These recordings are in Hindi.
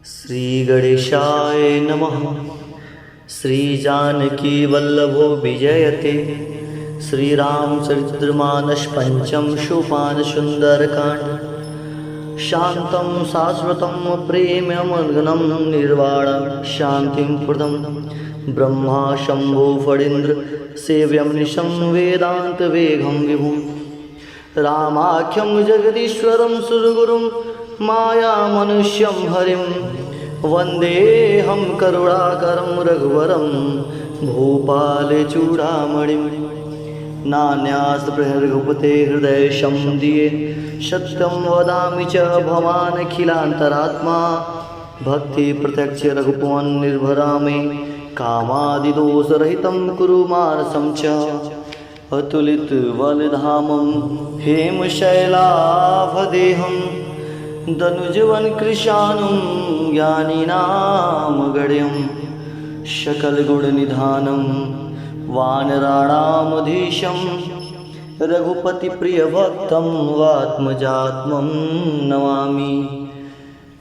श्री गणेशाय नमः। श्री जानकी वल्लभो विजयते। श्री रामचरितमानस पंचम सोपान सुंदरकांड। शांतं शाश्वतं प्रेममग्नं निर्वाणं शांतिं प्रदं ब्रह्मा शंभो फणीन्द्र सेव्यं निशं वेदांत वेगं विभुं रामाख्यं जगदीश्वरं सुरगुरुं माया मनुष्यं हरिं वन्देऽहं करुणाकरं रघुवरं भूपाले चूडामणिं। नान्यास्त्र रघुपते हृदयशं दिये सत्यं वदामि च भवानखिलान्तरात्मा। भक्ति प्रत्यक्ष रघुपवन निर्भरामि कामादिदोषरहितं कुरु मानसं च। अतुलित बलधामं हेमशैलाभदेहं दनुजवन कृशानुं ज्ञानिनां गण्यं सकलगुणनिधानं वानराणामधीशं रघुपतिप्रियभक्तं वात्मजात्मं नमामि।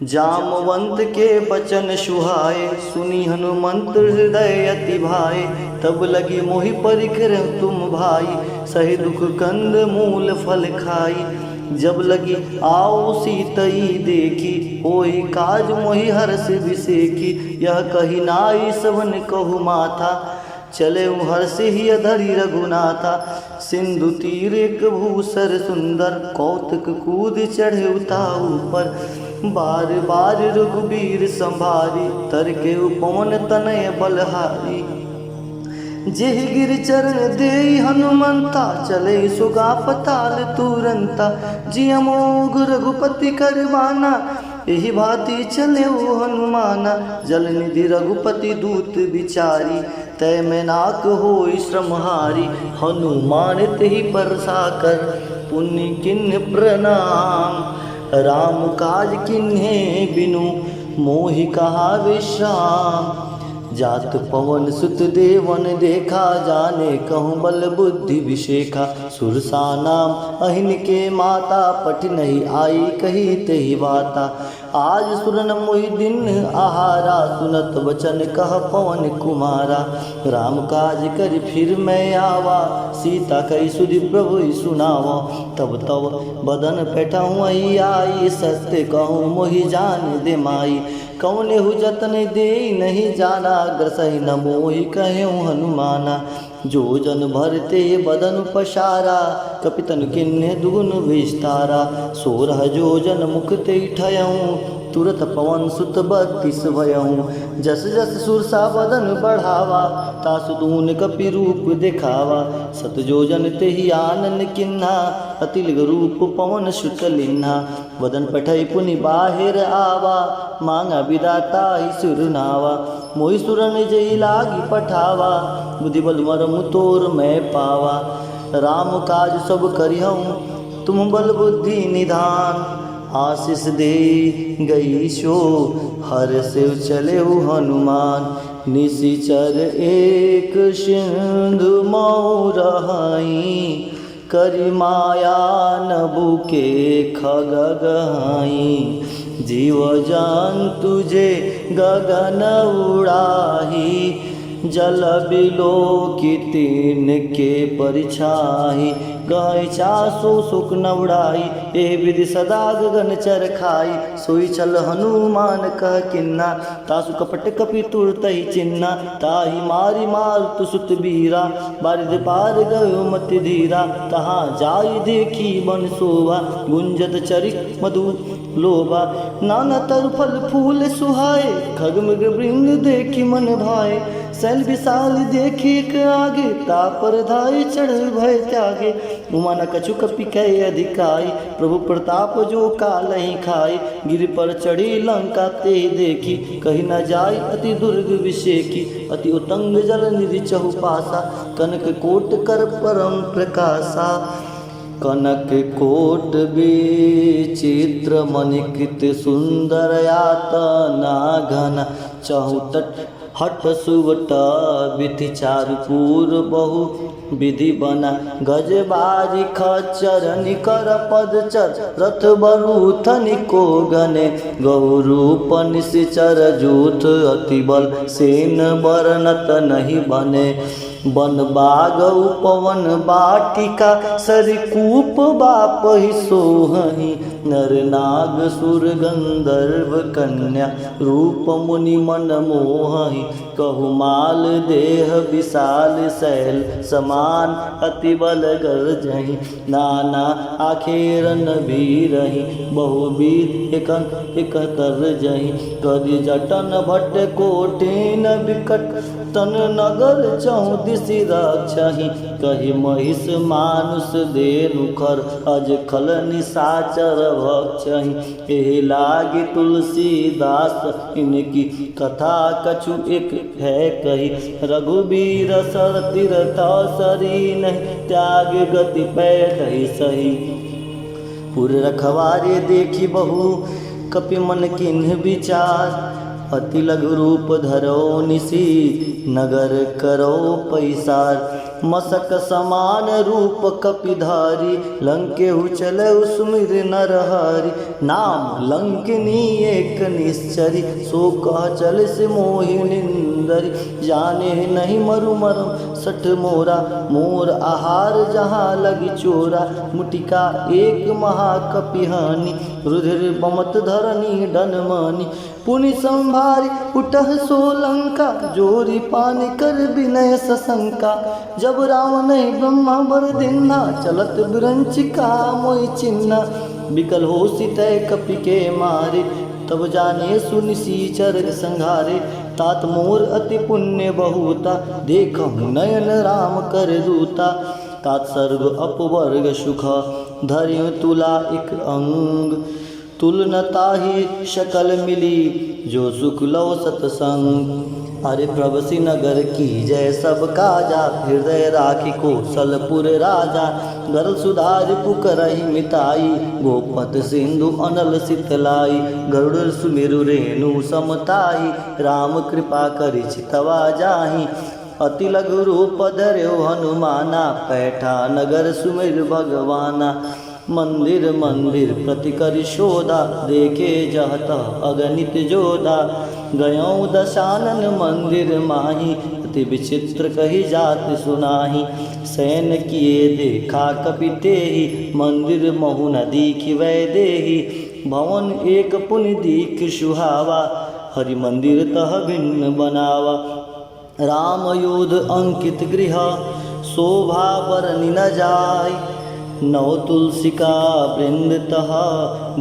जामवंत के बचन सुहाए सुनी हनुमंत हृदय अति भाए। तब लगी मोहि परिकर तुम भाई सही दुख कंद मूल फल खाई। जब लगी आओ सीतई देखी होई काज मोहि हर्ष विसेखी। यह कही नाई सबन कहु माथा चले हर्ष ही अधरी रघुनाथा। सिंधु तीर एक भूसर सुंदर कौतुक कूद चढ़े उताऊ पर। बार बार रघुबीर संभारी तरके पवन तनय बलहारी। जेहि गिर चरण देई हनुमंता चले सुगा पताल तुरंता। जिय मोघ रघुपति करवाना यही भांति चले हनुमाना। जल निधि रघुपति दूत बिचारी तय में नाक होई श्रमहारी। हनुमान तेहि परसा कर पुण्य किन्ह प्रणाम। राम काज किन्हे बिनु मोहि कहा विश्राम। जात पवन सुत देवन देखा जाने कहूँ बल बुद्धि विशेखा। सुरसा नाम अहिन के माता पठ नहीं आई कही तेहि बाता। आज सुरन मोहि दिन आहारा सुनत वचन कह पवन कुमारा। राम काज कर फिर मैं आवा सीता कई सुधि प्रभु सुनावा। तब तब बदन पैठाऊँ आई सत्य कहूँ मोहि जान दे माई। कौने हु जतन दे नहीं जाना ग्रसहि न मोहि कहूँ हनुमाना। जो जन भरते बदन पसारा कपितन किन्ने दुगुन विस्तारा। 16 जो जन मुख ते ठयऊँ तुरत पवन सुत 32 भयऊँ। जस जस सुरसा बदन बढ़ावा तासु दून कपि रूप दिखावा। 7 जोजन तेहि आनन किन्हा अतिलिग रूप पवन सुत लिन्हा। वदन पठै पुनि बाहिर आवा मांगा विदाता ही सुरनावा। मोहि सुरन जई लागी पठावा बुद्धि बल मरमु तोर मैं पावा। राम काज सब करिहऊँ तुम बल बुद्धि निधान। आशीष दे गई शो हर से चले हनुमान। निशिचर एक सिंधु मऊ रहाई करी माया नभु के खग गहाई। जीव जान तुझे गगन उड़ाही जल बिलो की तीन के परिछाही। गय चासो सुख न उड़ाई ए विधि सदा गगन चर खाई। सोई चल हनुमान कह किन्ना तासु कपट कपि तुरतहि चिन्ना। ताहि मारी मारुत सुत बीरा बारिध पार गयो मति धीरा। तहाँ जाई देखी बन शोभा गुंजत चरित मधु लोभा। नाना तरु फल फूल सुहाए खग मृग वृंद देखी मन भाए। शैल विशाल देखी के आगे तापर धाई चढ़ भय त्यागे। उमा न कछु कपि कहे अधिकाई प्रभु प्रताप जो काल ही खाई। गिर पर चढ़ी लंका ते देखी कही न जाय अति दुर्ग विषेकी। अति उतंग जल निधि चहुपासा कनक कोट कर परम प्रकाशा। कनक कोट विचित्र मणिकृत सुंदर यातना घन। चहुतट हठ सुवटा विधि चारुपूर बहु विधि बना गजबारी खच्चर निकर पदचर रथ बरूथनि को गने गौरूप निश्चर जूथ अति बल सेन बरनत नहीं बने वन बाग उपवन बाटिका सरिकूप बापहि सोहहि नर नाग सुर गंधर्व कन्या रूप मुनि मन मोहहि कहु माल देह विशाल शैल समान अति बल गर्जहि नाना आखेरन भीरहि बहुविध एकतर जहि करि जटन भट्ट कोटिन विकट तन नगर चौदिसि रक्षहि कहि महिष मानुष देनु खर अज खल निशाचर भक्षहि एहि लागी तुलसीदास इनकी कथा कछु एक है कही रघुबीर सर तीरथ सरी नहीं त्याग गति पैठ सही पुर रखवारे देखी बहु कपि मन किन्ह विचार अति लघु रूप धरो निसी नगर करो पैसार मसक समान रूप कपिधारी लंकेहु चले सुमिर नरहरि नाम लंकिनी एक निश्चरी सो कह चल से मोहि निंदरी जाने नहीं मरु मरम सठ मोरा मोर आहार जहाँ लगी चोरा मुटिका एक महाकपिहानी रुधिर बमत धरनी डनमानी पुनि संभारी उठह सोलंका जोरी पानी कर विनय सशंका जब राम नहीं ब्रह्मा बर दिन्हा चलत बिरंचिका मोहि चिन्हा बिकल हो सितय कपि के मारे तब जाने सुनिसीचर संघारे तात मोर अति पुण्य बहुता देखहु नयन राम कर दूता तात सर्ग अपवर्ग सुख धर्य तुला एक अंग तुलनताहि शकल मिली जो सुख लो सतसंग अरे प्रभसी नगर की जय सब काजा हृदय राखी कौशलपुर राजा गरल सुधार पुकरहि मिताई गोपत सिंधु अनल सितलाई गरुड़ सुमिरु रेणु समताई राम कृपा करि चितवा जाहि अति लघु रूप धर्यो हनुमाना पैठा नगर सुमिर भगवाना मंदिर मंदिर प्रति करि शोधा देखे जहत अगणित जोधा गयों दशानन मंदिर माही अति विचित्र कही जात सुनाही सैन किए देखा कपितेहि मंदिर महु न दीखि वै देहि भवन एक पुनि दीख सुहावा हरि मंदिर तह भिन्न बनावा राम योध अंकित गृह शोभा बरनि न जाय नव तुलसिका वृंद तह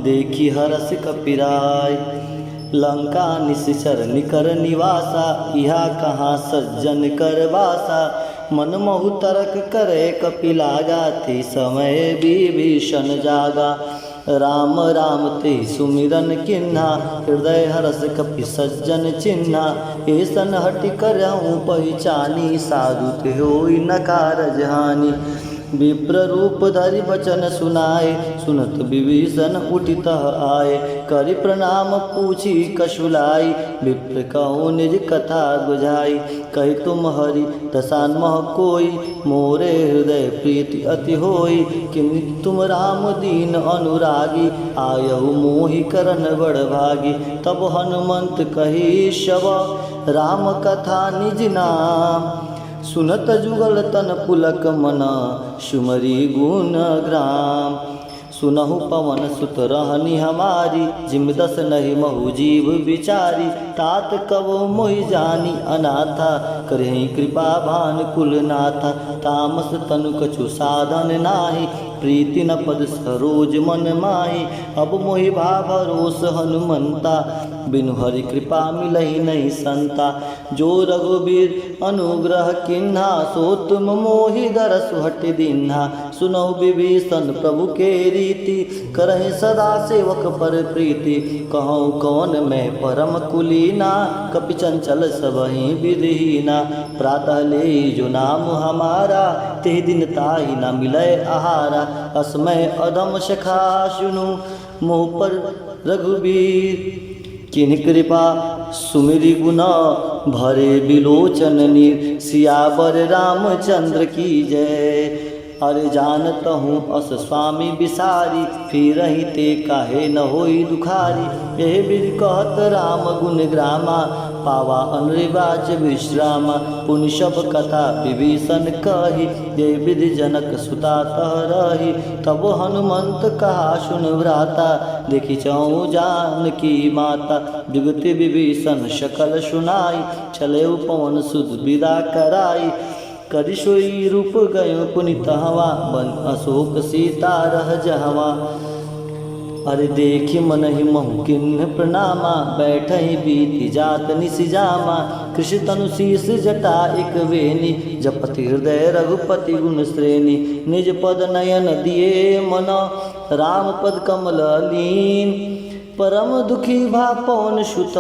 देखी हरस कपिराय लंका निश्चर निकर निवासा इहा कहाँ सज्जन कर वासा मन महु तरक करे कपिलागा ते समय विभीषण जागा राम राम ते सुमिरन किन्हा हृदय हरस कपि सज्जन चिन्हा ऐसन हटि करहूँ पहचानी साधु ते होई न कारज हानि विप्र रूप धरि बचन सुनाए सुनत विभीषण उठित आए करि प्रणाम पूछी कशुलाई विप्र कहूँ निज कथा बुझाई कही तुम हरि दसान मह कोई मोरे हृदय प्रीति अति होई किम तुम राम दीन अनुरागी आयहु मोहि करन बड़ भागी तब हनुमंत कही शव राम कथा निज नाम सुनत जुगल तन पुलक मना सुमरी गुण ग्राम सुनहु पवन सुत रहनी हमारी जिम दस नहीं महु जीव विचारी तात कवो मोहि जानी अनाथा करहि कृपा भान कुल नाथा तामस तनु कछु साधन नाही प्रीति न पद सरोज मन माही अब मोहि भाभरोस हनुमंता बिनु हरि कृपा मिलहि नहीं संता जो रघुबीर अनुग्रह किन्हा सो तुम मोहि दरसु हट दीन्हा सुनौ विभीषण प्रभु के रीति करहि सदा सेवक पर प्रीति कहूँ कौन मैं परम कुलीना कपि चंचल सबहि विधिहीना प्रातः ले जो नाम हमारा ते दिन ताहि न मिलय आहारा अस्मय अधम सखा सुनु मोह पर रघुबीर किन कृपा सुमिरि गुना भरे बिलोचन नीर, सियावर रामचंद्र की जय। अरे जानत हूँ अस स्वामी बिसारी, फिर ते काहे न होई दुखारी। यह विधि कहत राम गुण ग्रामा, पावा अनुवाच विश्रामा। पुनि सब कथा विभीषण कही, यह विधि जनक सुता तह रही। तब हनुमंत कहा सुन भ्राता, देखी चहु जानकी माता। जुगति विभीषण सकल सुनाई, चले पवन सुत विदा कराई। करि सोई रूप गयो पुनित हवा, बन अशोक सीता रह जहवा। अरे देखी मन ही महु किन्ह प्रणामा, बैठहि बीति जात निसिजामा। कृषि तनु शीस जटा एक वेनी, जपति हृदय रघुपति गुण श्रेणी। निज पद नयन दिए मन, राम पद कमल लीन। परम दुखी भा पवन सुत,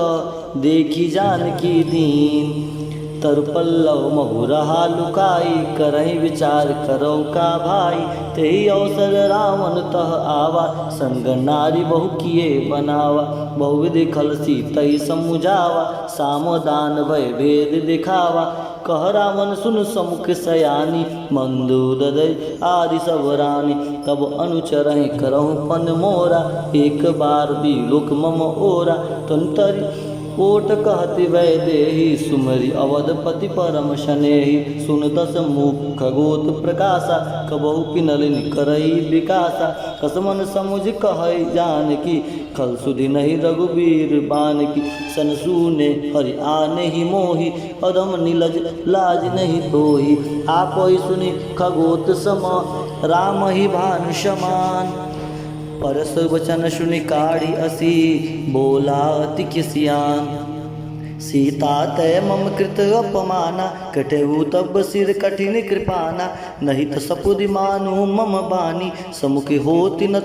देखी जानकी दीन। तरु पल्लव महु रहा लुकाई, करहि विचार करो का भाई। तेहि अवसर रावण तह आवा, संग नारी बहु किए बनावा। बहुविधि खल सीतहि समुझावा, साम दान भय भेद दिखावा। कह रावण सुन समुख सयानी, मंदोदय आदि सब रानी। तब अनुचरहि करहु पन मोरा, एक बार बिलोक मम ओरा। तंतरि ओट कहति वैदेही, सुमरि अवधपति परम शनेहि। सुन दस मुख खगोत प्रकाशा, कबहु किनलिन करई विकासा। कसमन समुझ कहै जानकी, खल सुधि नहीं रघुबीर बानकी। सन सूने हरि आने ही मोहि, अधम नीलज लाज नहीं तोहि। आपहि सुनि खगोत सम, राम ही भानु समान। परस वचन सुनि काढ़ी असी, बोला अति किसियान। सीता तय मम कृत अपमाना, कटहु तब सिर कठिन कृपाना। नहीं तो सपुदि मानु मम बानी, समुख होति न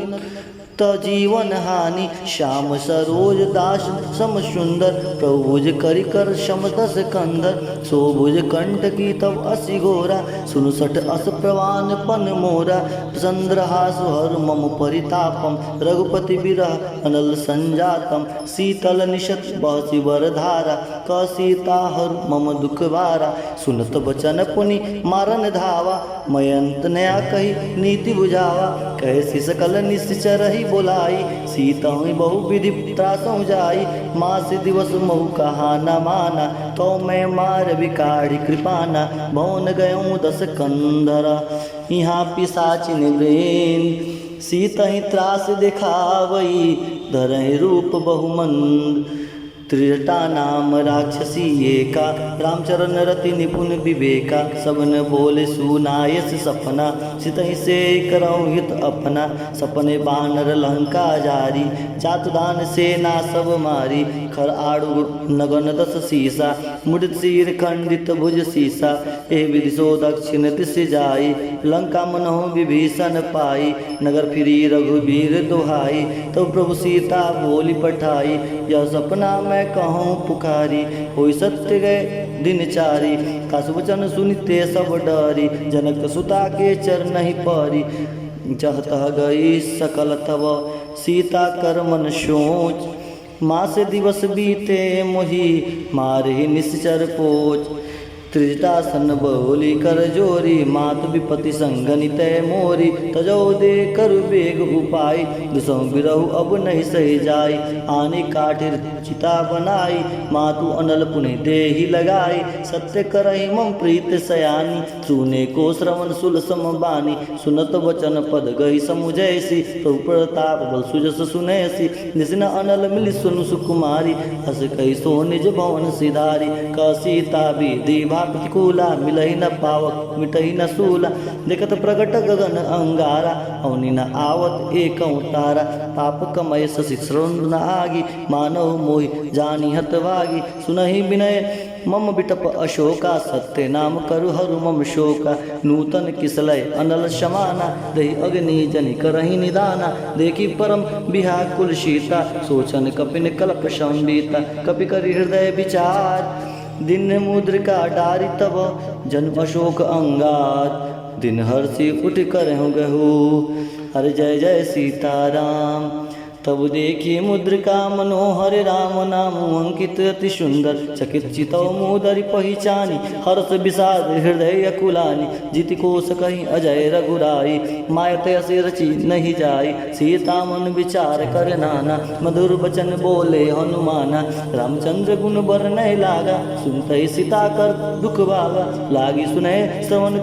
त जीवन हानि। श्याम सरोज दास सम सुंदर, प्रभुज करि कर शम दस कंदर। सोभुज कंठ की तब असी घोरा, सुनु सठ अस प्रवान पन मोरा। चंद्रहास हर मम परितापम, रघुपति विरह अनल संजातम। शीतल निशत बहसी वरधारा, क सीता हर मम दुख भारा। सुनत बचन पुनि मारन धावा, मयंत नया कही नीति बुझावा। कैसी सकल निश्चर ही बोलाई, सीता बहु विधि त्रासों जाई। मास दिवस महु कहा न माना, तो मैं मार विकाढ़ी कृपाना। भवन गयो दस कंधरा, यहाँ पिशाचिन ब्रेन। सीता ही त्रास दिखावई, धरहि रूप बहुमंद। त्रिजटा नाम राक्षसी एका, रामचरण रति निपुण विवेका। सबन बोले सुनायस सपना, सितहि से करऊँ हित अपना। सपने बानर लंका जारी, जातुदान सेना सब मारी। खर आड़ु नगन दस सीसा, मुड़ित सिर खंडित भुज सीसा। ए विधि सो दक्षिण दिश जाई, लंका मनहु विभीषण पाई। नगर फिरी रघुबीर दुहाई, तो प्रभु सीता बोली पठाई। यह सपना मैं कहूँ पुकारी, होई सत्य गए दिन चारी। काशवचन सुनिते सब डरी, जनक सुता के चरण ही परी। जह तह गई सकल तब, सीता कर मन सोच। मास दिवस बीते मोहि, मारे निश्चर पोच। त्रिजटासन बोली कर जोरी, मात विपति संगनित मोरी। तजो दे कर बेग उपाय, दुसों बिरहु अब नहीं सही जाय। आने काठिर चिता बनाई, मातु अनल पुनि देहि लगाई। सत्य करहि मम प्रीत सयानी, सुने को श्रवण सुल सम बानी। सुनत वचन पद गई समुझैसी, प्रभु प्रताप बल सुजस सुनैसी। निसिन अनल मिलि सुनु सुकुमारी, हस कहि सो निज भवन सिधारी। क सीता विधि प्रतिकूला, मिलहि न पावक मिटहि न सूला। देखत प्रगट गगन अंगारा, अवनि न आवत एकौ तारा। पाप कमय शशि श्रवण न आगी, मानव मोहि जानी हतवागी। सुनहि विनय मम बिटप अशोका, सत्य नाम करु हरु मम शोका। नूतन किसलय अनल समाना, दहि अग्नि जनि करहि निदाना। देखी परम बिहाकुल सीता, सोचन कपिन कल्प संबीता। कपि करि हृदय विचार, दिन मुद्रिका डारी तब। जन अशोक अंगार, दिन हर्षि उठ कर गहु। हर जय जय सीताराम। तब देखी मुद्रिका मनोहर राम नाम अंकित अति सुंदर। चकित चितौ मुदरि पहिचानी हर्ष विषाद हृदय अकुलानी। जीति कोश कहीं अजय रघुराई मायत असे रची नहीं जाई। सीता मन विचार कर नाना मधुर बचन बोले हनुमाना। रामचंद्र गुण बरनय लागा सुनते सीता कर दुख भागा। लागी सुने श्रवण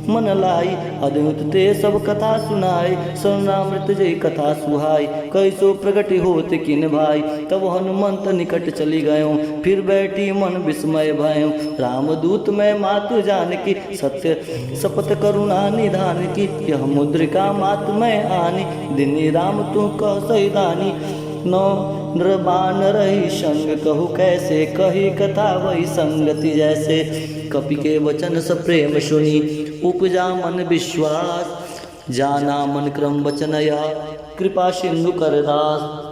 मन लाई अद्भुत ते सब कथा सुनाई। सर्वनामृत जय कथा सुहाई कैसो प्रगति होत किन भाई। तब हनुमंत निकट चली गयो फिर बैठी मन विस्मय भयो। रामदूत मैं मातु जान की सत्य शपथ करुणा निधान की। यह मुद्रिका मात मैं आनी दिनी राम तू कह सैदानी। नौ नृबान रही संग कहू कैसे कही कथा वही संगति जैसे। कपि के वचन स प्रेम सुनी उपजा मन विश्वास। जाना मन क्रम वचन या कृपा सिंधु करदास।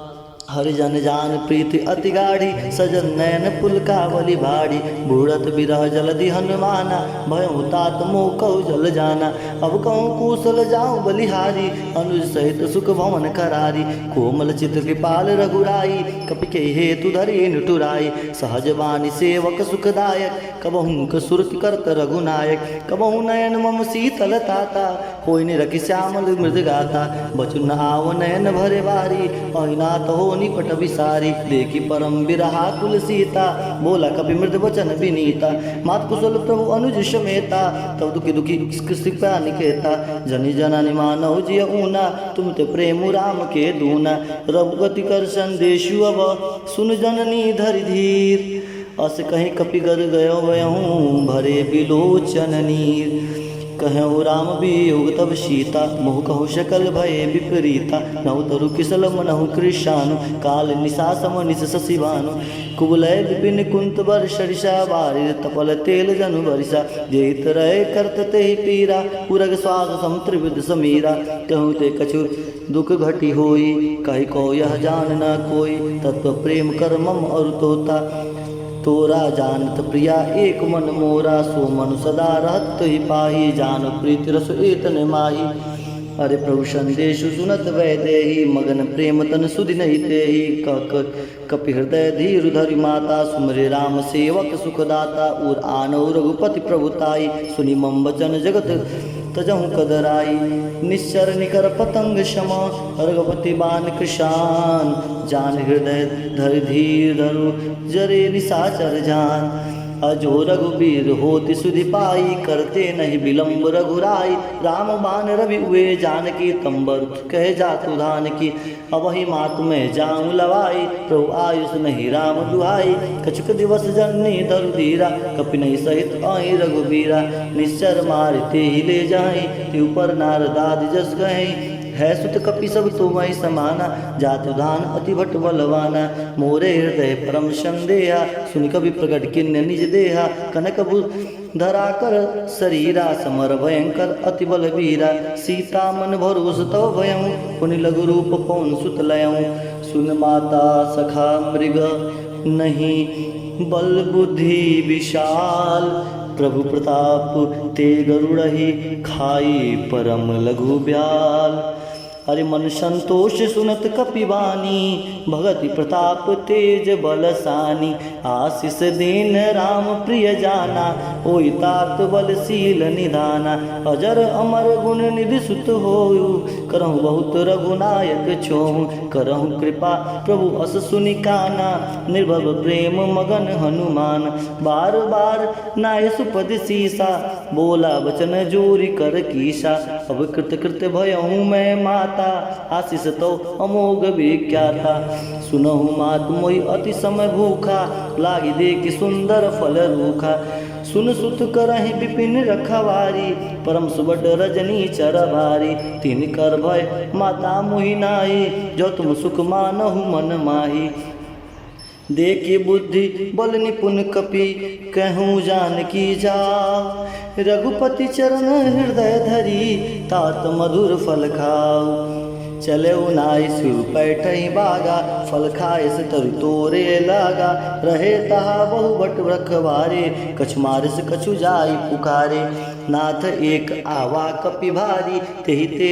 हरिजन जान प्रीति अति गाढ़ी सजन नयन पुलकावली भाड़ी। बूढ़त बिरह जलधि हनुमाना भयउ तात मोह कहु जल जाना। अब कहूँ कुशल जाऊँ बलिहारी अनुज सहित सुख भवन करारी। कोमल चित कृपाल रघुराई कपि के हेतु धरि नुटुराई। सहज वाणी सेवक सुखदायक कबहू कसुरत करत रघुनायक। कबहू नयन मम शीतल ताता कोई निरखि श्यामल मृद गाता। बचन आव नयन भरे बारी अहिनाथ हो निपट विसारी। देखी परम बिरहा कुल सीता बोला कपि मृद वचन विनीता। मात कुशल प्रभु अनुज समेता तब दुखी दुखी कृपा निकेता। जनि जननि मानव जिय ऊना तुम ते प्रेम राम के दूना। रघुगति कर संदेशु अब सुन जननी धरि धीर। अस कहीं कपि गर गयो वयहूँ भरे बिलोचन नीर। कहूँ राम वियोग तब सीता मोह कहु शकल भय विपरीता। नहु तरु किसल मनहु कृशानु काल निशा समनिस शशिभानु। कुबलय विपिन कुंत बर सरिषा बारिर तपल तेल जनु बरिसा। जेत रहे करत ते पीरा पुरग स्वाग संत्रिविद समीरा। कहूँ ते कछु दुख घटी होई कही को यह जान न कोई। तत्व प्रेम कर मम और तोता तोरा जानत प्रिया एक मन मोरा। सो मनु सदा रहत ही पाही जान प्रीति रस एतन माही। अरे प्रभु संदेशु सुनत वैदेही मगन प्रेम तन सुधि नहीं तेही। कपि हृदय धीर धरि माता सुमरे राम सेवक सुखदाता। उर आनौ रघुपति प्रभुताई सुनि मम वचन जगत तजहु कदराई। निश्चर निकर पतंग क्षमा रघुपति बान कृशान। जान हृदय धरि धीर धरु जरे निशाचर जान। अजो रघुबीर होति सुधि पाई करते नहीं विलम्ब रघुराई। राम बान रवि हुए जानकी तंबर कह जातु धान की। अवहि मातु में जाऊँ लवाई प्रभु आयुष नहीं राम दुहाई। कछुक दिवस जननी धरु धीरा कपि नहीं सहित आई रघुबीरा। निश्चर मारते ही ले जाई त्यू पर नारदाद जस गए। है सुत कपि सब तुम्हें समाना जातु धान अति भट बलवाना। मोरे हृदय परम संदेहा सुनि कवि प्रकट किन्य निज देहा। कनक धरा कर शरीरा समर भयंकर अति बलवीरा। सीता मन भरोस तव भयऊँ पुनि लघु रूप पौन सुत लयऊँ। सुन माता सखा मृग नहीं बल बुद्धि विशाल। प्रभु प्रताप ते गरुड़हि खाई परम लघु ब्याल। हरि मन संतोष सुनत कपिवानी भगति प्रताप तेज बलसानी। आशीष दीन राम प्रिय जाना होई तात बलशील निधाना। अजर अमर गुण निधि सुत होयु करहु बहुत रघुनायक छोहु। करहु कृपा प्रभु अस सुनि काना निर्भव प्रेम मगन हनुमान। बार बार नाय सुपद सीसा बोला वचन जोरी कर कीसा। अब कृत कृत भयहूँ मैं माता आशीष तो अमोघ विख्याता। सुनहु मात मोहि अति समय भूखा लागी देखि सुंदर फल रूखा। सुन सुत करहि विपिन रखवारी परम सुबड रजनी चर भारी। तीन कर भय माता मोहि नाहि जो तुम सुख मानहु मन माही। देखी बुद्धि बल निपुण कपि कहूँ जान की जाओ। रघुपति चरण हृदय धरी तात मधुर फल खाओ। चले नाई सिर पैठई बागा फल खाए से तरु तोरे लागा। रहे तहा बहु बट रखवारे कछु मारिस कछु जाई पुकारे। नाथ एक आवा कपि भारी तेहि ते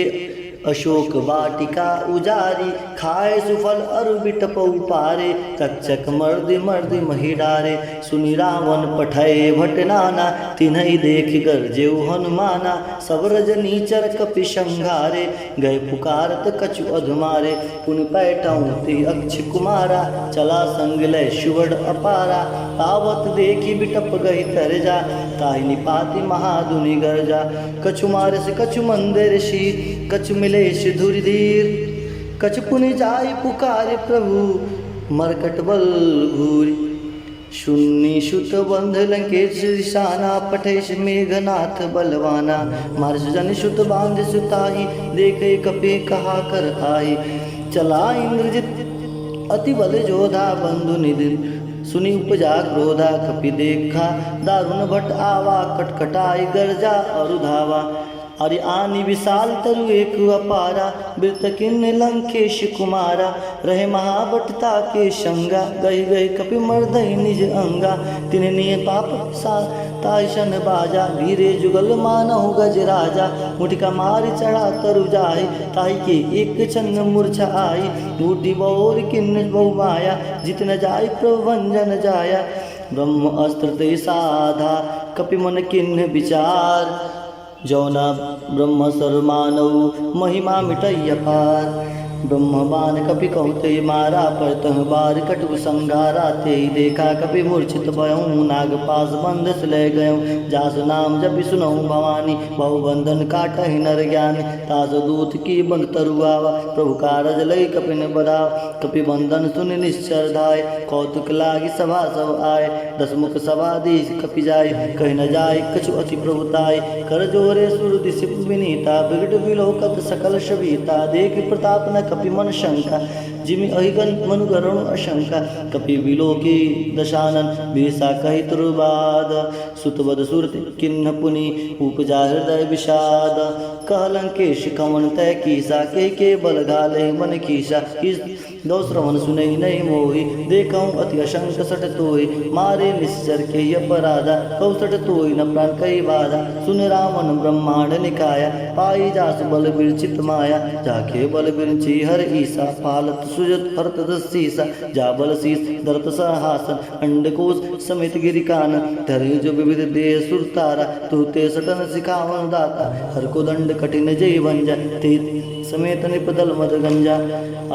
अशोक वाटिका उजारी, खाए सुफल अरु बिटपउ पारे, तक्षक मर्दि मर्दि मही डारे। सुनि रावण पठय भट नाना, तिन्हई देख गरजेउ हनुमाना। सब रजनीचर कपि संघारे, गए पुकारत कछु अधमारे। पुनि पैठौं ते अक्ष कुमारा, चला संग लय सुवर्ण अपारा। तावत देखी बिटप गई तरजा, ताहि निपाति महादुनि गरजा। कछु मारस कछु मंदिर शीर, कछु मिलेश धुरि धीर। कछु पुनि जाय पुकार प्रभु, मरकट बल भूरि। शून्य सुत बंध लंकेश निशाना, पठेश मेघनाथ बलवाना। मार्ष जन सुत बांध सुताही, देखे कपि कहा कर आई। चला इंद्रजित अति बल जोधा, बंधु निधि सुनि उपजा क्रोधा। कपि देखा दारुण भट आवा, कटकटाई गरजा और धावा। अरि आनि विशाल तरु एक अपारा, वृत किन्ने लंकेश कुमारा। रहे महाबटता के शंगा, गई गई कपि मर्दई निज अंगा। तिन्हनिय पाप सा ताइशन बाजा, वीरे जुगल मानहु गज राजा। मुठिका मार चढ़ा तरु जाय, ताहि के एक छन मूर्छा आई। बूढ़ी बौर किन्न बहु माया, जितन जाय प्रभंजन जाया। ब्रह्म अस्त्र ते साधा, कपि मन किन्न विचार। जौना ब्रह्म सर मानव, महिमा मिटय अपार। ब्रह्म बाण कपि कहते मारा, परतह बार कटु संघारा। ते देखा कपि मूर्छित भयऊँ, नाग पास बंधस ले गयऊँ। जास नाम जपि सुनऊँ भवानी, बहु बंधन काटहि नर ज्ञानी। तास दूत की बंध तरुआवा, प्रभु कारज लय कपिन बधाव। कपि बंधन सुनि निश्चर धाय, कौतुक लागी सभा सब आय। दसमुख सभाधीश कपि जाय, कहि न जाय कछु अति प्रभुताय। कर जोरे सुर दिशि विनीता, बिगड़ बिलोकत सकल शबीता। देख प्रताप न कपि मन शंका, जिमि अहिगन मनुगरुण अशंका। कपि बिलोकी दशानन, बिरसा कहि तुरबाद। सुतवद सुरति किन्न पुनि, उपजा हृदय विषाद। कह लंकेश कवन तय कीसा, के बल घाले मन कीसा। दो श्रवण सुनई नहीं मोहि, देखऊँ अति अशंक सट तोहि। मारे निश्चर के अपराधा, कौ सट तोहि न प्राण कई बाधा। सुन रावण ब्रह्मांड निकाया, पाई जास बल विरचित माया। जाके बल विरचि हर ईसा, पालत सुजत हरत दसीसा। जा बल शीस दरत सहासन, अंडकोश समेत गिरिकान। धरे जो विविध देह सुरतारा, तुते सटन सिखावन दाता। हर को दंड कठिन जय भंजा, ते समेत निपदल मद गंजा।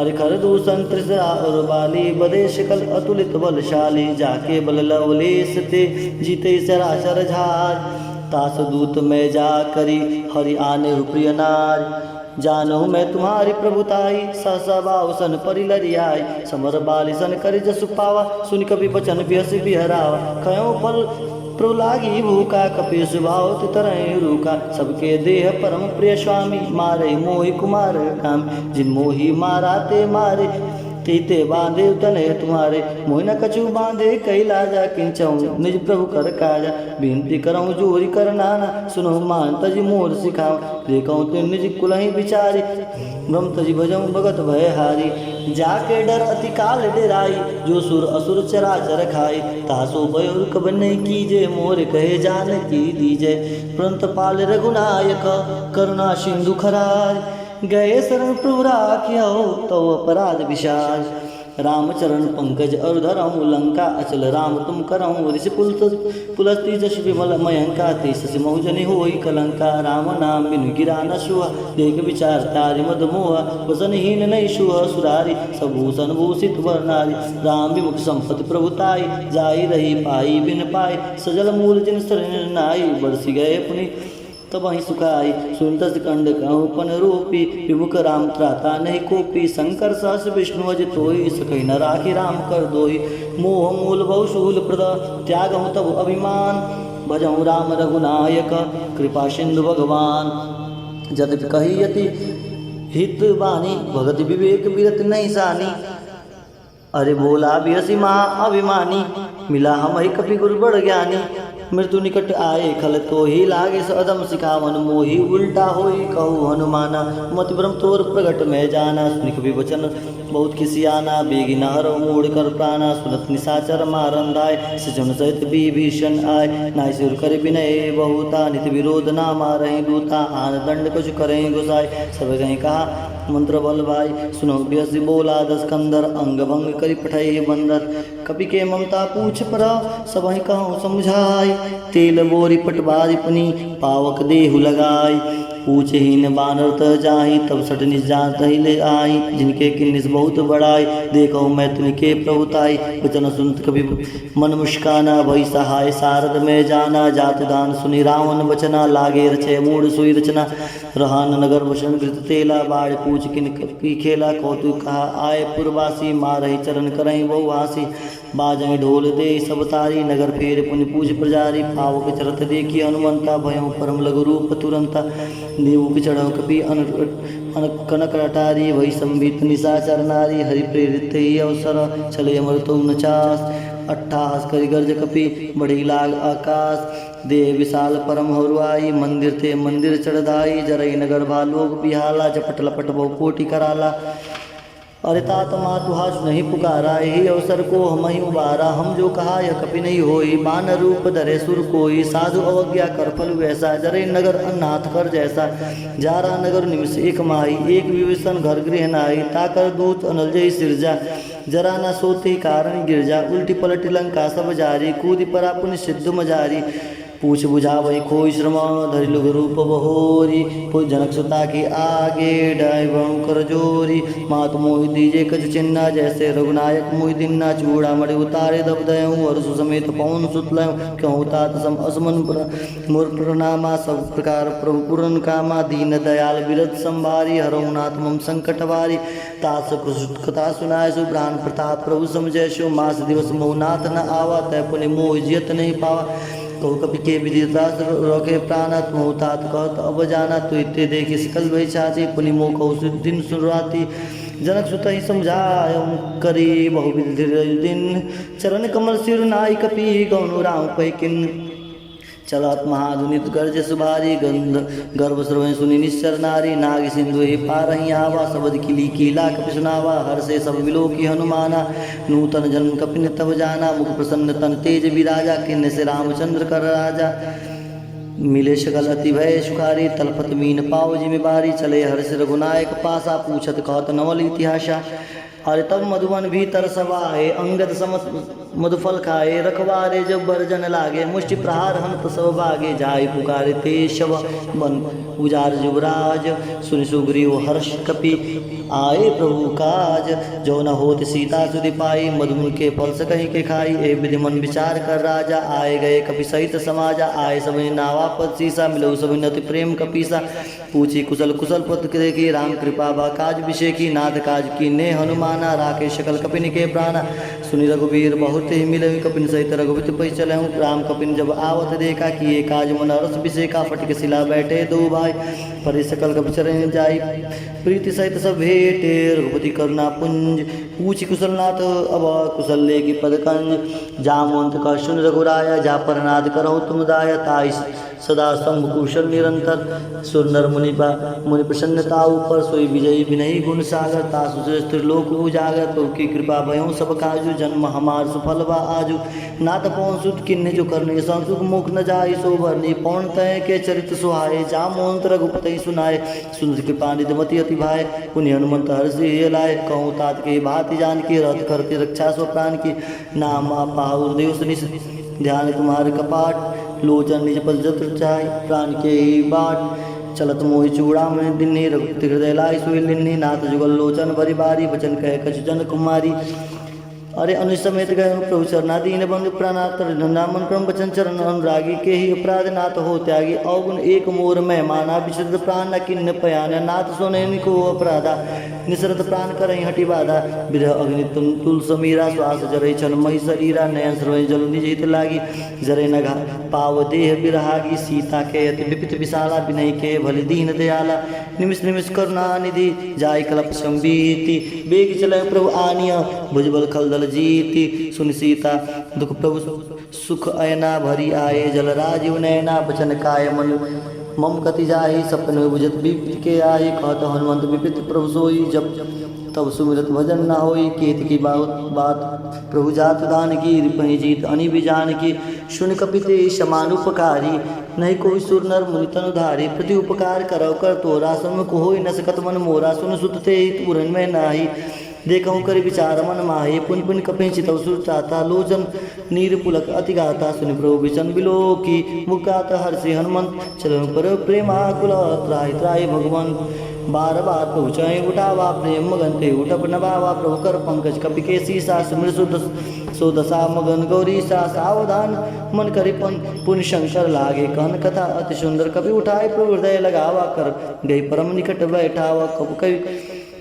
अरे खर दूषण त्रिसरा और बाली, बदे शिकल अतुलित बलशाली। जाके बल लवलेश ते, जीते सरासर झार। तास दूत में जा करी, हरि आने प्रिय नार। जानहु मैं तुम्हारी प्रभुताई, सहसा बाहुसन परिलरियाई। समर बाली सन करि जसु पावा, सुनि कपि बचन बिहसि बिहरावा। कयो फल प्रभु लागी भूखा, कपि स्वभाव तरह रूखा। सबके देह परम प्रिय स्वामी, मारे मोहि कुमार काम। जिन मोहि मारा ते मारे, तीते बांधे तने तुम्हारे। मोहि न कछु बांधे कैलाजा, किंचऊ निज प्रभु कर काजा। विनती करऊँ जोरी कर नाना, सुनो मान तजी मोर सिखाओ। देखऊँ ते निज कुलहि विचारी, ब्रह्म तजी भजऊँ भगत भय हारी। जाके डर अति काल डेराई, जो सुर असुर चराचर खाई। तासो भयो कब नहीं कीजे, मोर कहे जान की दीजे। प्रंत पाल रघुनायक, करुणा सिंधु खराय। गए शरण प्रभु राखियो, तो अपराध विशाल। रामचरण पंकज और धरऊँ लंका, अचल राम तुम करऊँ। ऋषि पुलस्ती जश विमल मयंका, तेस महुजनि होई कलंका। राम नाम बिनु गिरा न सुहा, देख विचार तारि मद मोहा। वसनहीन नहीं सुहा सुरारी, सबूषण भूषित वर्णारी। राम विमुख संपत्ति प्रभुताई, जाई रही पाई बिन पाई। सजल मूल जिन शरण नाई, बरसी गए पुनि तब वहीं सुखाई। सुनतस कंड कहूँ पन रूपी, विमुख राम त्राता नहीं कोपी। शंकर सहस विष्णु अज तोई, सकहि न राखी राम कर दोई। मोह मूल बहु शूल प्रद, त्यागहूँ तब अभिमान। भजऊँ राम रघुनायक, कृपा सिंधु भगवान। जदपि कही यति हित बानी, भगत विवेक विरत नहीं सानी। अरे बोला बिहसी महा अभिमानी, मिला हम ही कपि गुरु बड़ ज्ञानी। मृत्यु निकट आए खल तो ही लागे सदम सिखावन मोही उल्टा होई कहू हनुमाना। मति भ्रम तोर प्रगट में जाना सुनि कपि वचन बहुत किसियाना। बेगी नहर मूड कर प्राणा सुनत निशाचर मारन दाय। सजन सहित विभीषण आय नाय सिर कर विनय बहुता। नित विरोध ना मारहि दूता आन दंड कुछ करें गुसाय। सब गए कहा मंत्र बल भाई सुनो व्यस बोला दस कंदर। अंग भंग करि पठै बंदर कपि के ममता पूछ पर सब कहूँ समझाई। तेल बोरी पटवारी पुनि पावक देहु लगाई। पूछहीन बानर त जाहि तब सट निज जात ले आई। जिनके किन्निस बहुत बड़ाई देखो मैं तुनिके प्रभुताई। वचन सुनत कभी मन मुस्काना भई सहाय सारद में जाना। जात दान सुनि रावण बचना लागे रचे मूड सोई रचना। रहान नगर वसन कृत तेला बाढ़ पूछ किन कपि खेला। कौतुक कहा आए पुरवासी मारहि चरण करहि बहु हासी। बाजहि ढोल दे सब तारी नगर फेर पुनि पूछ प्रजारी। पावक चरत देखी हनुमंता भयं परम लघु रूप तुरंता। देव चढ़ कपि कनक अटारी वही संबित निशाचर नारी। हरि प्रेरित ही अवसर चले अमृतो नचास। अट्ठास करि गर्ज कपि बढ़ी लाग आकाश। देह विशाल परम हरुआई मंदिर थे मंदिर चढ़दाई। जरई नगर भालोक बिहाला झपट लपट बहु कोटि कराला। अरे तात मातुहास नहीं पुकारा यही अवसर को हम ही उबारा। हम जो कहा यह कपि नहीं होई बान रूप धरे सुर कोई। साधु अवज्ञा कर फल वैसा जरे नगर अन्नाथ कर जैसा। जारा नगर निमिष एक माही एक विभीषण घर गृह नाई। ताकर दूत अनल जय सिरजा जरा न सोते कारण गिरजा। उल्टी पलटी लंका सब जारी कूद परा पुनि सिद्ध मजारी। पूछ बुझावै खोई श्रम धरि लुग रूप बहोरी। कोई जनक सुता के आगे डाय वणु कर जोरी। मात मोहि दीजे कछ चिन्ना जैसे रघुनायक मोहि दिन्ना। चूड़ा मणि उतारे दब दयऊँ अरसु समेत पवन सुत लयऊँ। क्यों तात सम असमन मुर प्रणामा सब प्रकार प्रभु पुरन कामा। दीन दयाल बिरत संभारी हरऊ नाथ मम संकट वारी। तात कथा सुनाय सुब्रान प्रताप प्रभु समझै सो। मास दिवस मोह नाथ न आवा तय पुनि मोह जियत नहीं पावा। तो कपि के विदिता रोके प्राणत मोहतात कहत अब जाना। तो इत्ते देखि सकल भई छाती पुनि मोह कहु दिन सुराती। जनक सुत ही समझाय करी बहुविध दिन। चरण कमल सिर नाई कपि गौनु राम पैकिन। चलत महाधुनित गर्ज सुभारी गंध गर्भ श्रवण सुनि निश्चर नारी। नाग सिंधु ही पारहि आवा सबद किली कीला कपि सुनावा। हर से सब विलोकी हनुमाना नूतन जन्म कपि तब जाना। मुख प्रसन्न तन तेज विराजा किन्ने से रामचंद्र कर राजा। मिले शकल अति भय सुखारी तलपत मीन पाव जिमि बारी। चले हर्ष रघुनायक पासा पूछत कहत नवल इतिहासा। अरे तब मधुवन भीतर सवाए अंगद समत मधुफल खाए। रखवारे जब बरजन लागे मुष्टि प्रहार हंत सब भागे। जाय पुकारे ते शव मन उजार जुबराज। सुनि सुग्रीव हर्ष कपि आए प्रभु काज। जो न होत सीता सुधि पाई मधुन के फल सकहि के खाई। ए विधि मन विचार कर राजा आए गए कपि सहित समाजा। आए सब नावा पद सीसा मिलो सब नति प्रेम कपीसा। पूछी कुशल कुशल पद देखी राम कृपा बा काज विषेखी। नाथ काज की ने हनुमाना राके शकल कपिन के प्राणा। सुनि रघुवीर बहुत ही मिले कपिन सहित रघुपति पै चलऊँ। राम कपिन जब आवत देखा कि ये काज मन रस विषेका। फटक शिला बैठे दो भाई परि सकल कपि चरण जाई। प्रीति सहित सब भेटे रघुपति करुणा पुंज। पूछ कुशलनाथ अब कुशल लेगी पद कंज। जामवंत का सुन रघुराया जा परनाद करहु तुम दाय। ताई सदा शंभु कुशल निरंतर। सुर नर मुनि प्रसन्नता ऊपर सोई विजयी विनयी गुण सागर। तासु त्रिलोक उजागर तो की कृपा भयों सब काजू। जन्म हमार सुफल बा आजू नाथ पवन सुत किन्ने जो करने संसुख मुख न जाय सो भरनी। पौन तय के चरित सुहाए जामवंत रघुपति सुनाए। सुंदर कृपा निधमति अति भाई पुण्य हनुमंत हर्षि लाए। कहूँ तात के भांति जान की रथ करते रक्षा सो प्राण की। नाम पाहुर देव सुनि ध्यान तुम्हारे कपाट। लोचन निज पद जत्र चाय प्राण के ही बाट। चलत मोहि चूड़ा में दिन्नी रघुपति हृदय लाई सोई लिन्नी। नाथ जुगल लोचन भरी बारी वचन कह कछ जन कुमारी। अरे अनुज समेत गए प्रभु चरणादीन बंधु प्राणातर नामन क्रम वचन चरण अनुरागी। के ही अपराध नाथ हो त्यागी अवगुण एक मोर में माना। विशुद्ध प्राण न किन्न पयाना नाथ सोनैन को अपराधा। निसरत प्राण करई हटि बाधा। विरह अग्नि तुल समीरा श्वास जरई छन मही शरीरा। नयन सर्वय जल निज हित लागी जरे नघा पाव देह बिरहागी। सीता के अति विपित विशाला विनय के भले दीन दयाला। निमिष निमिष करुणा निधि जाय कल्प संबीति। बेग चले प्रभु आनिया भुजबल खलदल जीति। सुन सीता दुख प्रभु सुख अयना भरी आए, जल राजीव नयना बचन काय मन मम गति जाहि। सपन बुझत विपत के आए, कहत हनुमंत विपित प्रभु सोई। जब तब सुमिरत भजन न होई, केत की बात प्रभु जात दान की। रिपहि जीत अनि बिजान की, सुन कपिते समानुपकारी। नहीं कोई सुर नर मुनि तनु धारी, प्रति उपकार करौ कर तोरा। सन्मुख होई न सकत मन मोरा, सुन सुत ते पूरन में नाही। देखऊँ कर विचार मन माहे, पुन पुन कपि चितौ सुर चाता। लोचन नीर पुलक अति गाता, सुनि प्रभु बिचन बिलो की। मुकात हर्षि हनुमंत चलन पर प्रेमाकुल। त्राहि त्राहि भगवान बार बार प्रभु चय उठावा। प्रेम मगन ते उठप नभावा, प्रभु कर पंकज कपि के सीसा। सुमिर सो दशा मगन गौरी सा। सावधान मन करिपन पुण्य शंकर लागे, कहन कथा अति सुंदर। कपि उठाए प्रभु हृदय लगावा, कर गई परम निकट बैठावा।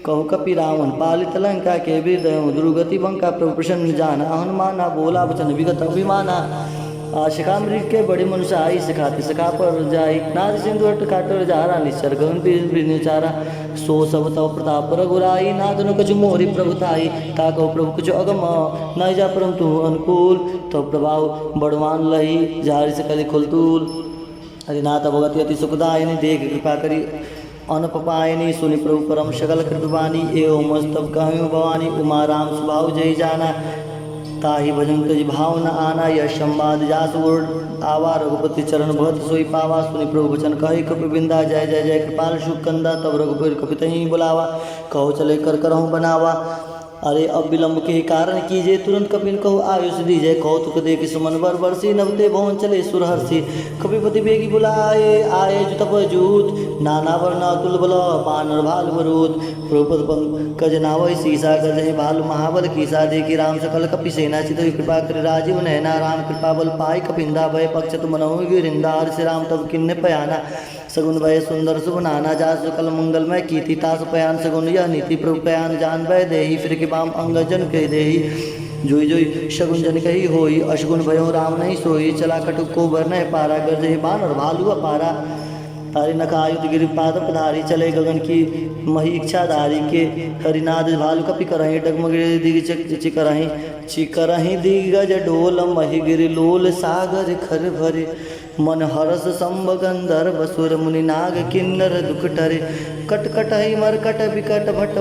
कहु कपि रावण पालित लंका के वीर, दुर्गति बंका प्रभु प्रसन्न जाना। हनुमाना बोला वचन विगत अभिमाना। शिखा मृग के बड़े मनुष्य आई, सिखाती सिखा पर जाई। नाद सिंधु हट काटर जारा, निश्चर गगन चारा। सो सब तव प्रताप रघुराई, नादन कछु मोहि प्रभुताई। ताकौ प्रभु कुछ अगम न जा, परम तु अनुकूल। तो प्रभाव बड़वान लही, जारी से कली खुलतूल। हरिनाथ भगवती अति सुखदायिनी, देख कृपा करी अनपपायनी। सुनि प्रभु परम सकल कृतवानी, एवं मस्तब कहूँ भवानी। उमा राम स्वभाव जय जाना, ताहि भजन तज भाव न आना। यश संवाद जास उड़ आवा, रघुपति चरण भगत सोई पावा। सुनि प्रभु वचन कहि कपि बिंदा, जय जय जय कृपाल शुक कंदा। तब रघुपति कपि तहि बुलावा, कहो चले कर करहूँ बनावा। अरे अब विलम्ब के कारण कीजिए, तुरंत कपिन कहो आयुष दीजय। कौतुक देख सुमन बर बरसी, नवते भवन चले सुरहर्षि। कपिपति बेगी बुलाए, आए तप जूत। नाना वर्ण अतुल बल, बानर भालु बरूद। प्रोपद पंकज नावै सीसा, गजहि भालु महाबल कीसा। देखी राम सकल कपि सेना, चितहि कृपा करि राजीव नयना। राम कृपा बल पाई कपिंदा, भय पक्षत मनहु गिरिंदा। हर्षि राम तब किन्ने पयाना, सगुन भय सुंदर शुभ नाना। जा सकल मंगलमय कीर्ति, तास पयान सगुन यह नीति। प्रभु पयान जान भय देहि, फिर के बाम अंगजन कह देहि। जोई जोई शगुन जन कही होई, अशगुन भयो राम नहीं सोई। चला कटुक को भर नहीं पारा, गरजहि बानर भालु अपारा। तारी नखायुत गिरिपाद पधारी, चले गगन की मही इच्छाधारी। के हरिनाद भालु कपि करहि, डगमग दिग चिकरहि दिग्गज डोल। मही गिरि लोल सागर खर भरे, मन हरस संभ गंधर्व सुर मुनि नाग किन्नर दुख टरे। कटकट ही मरकट विकट भट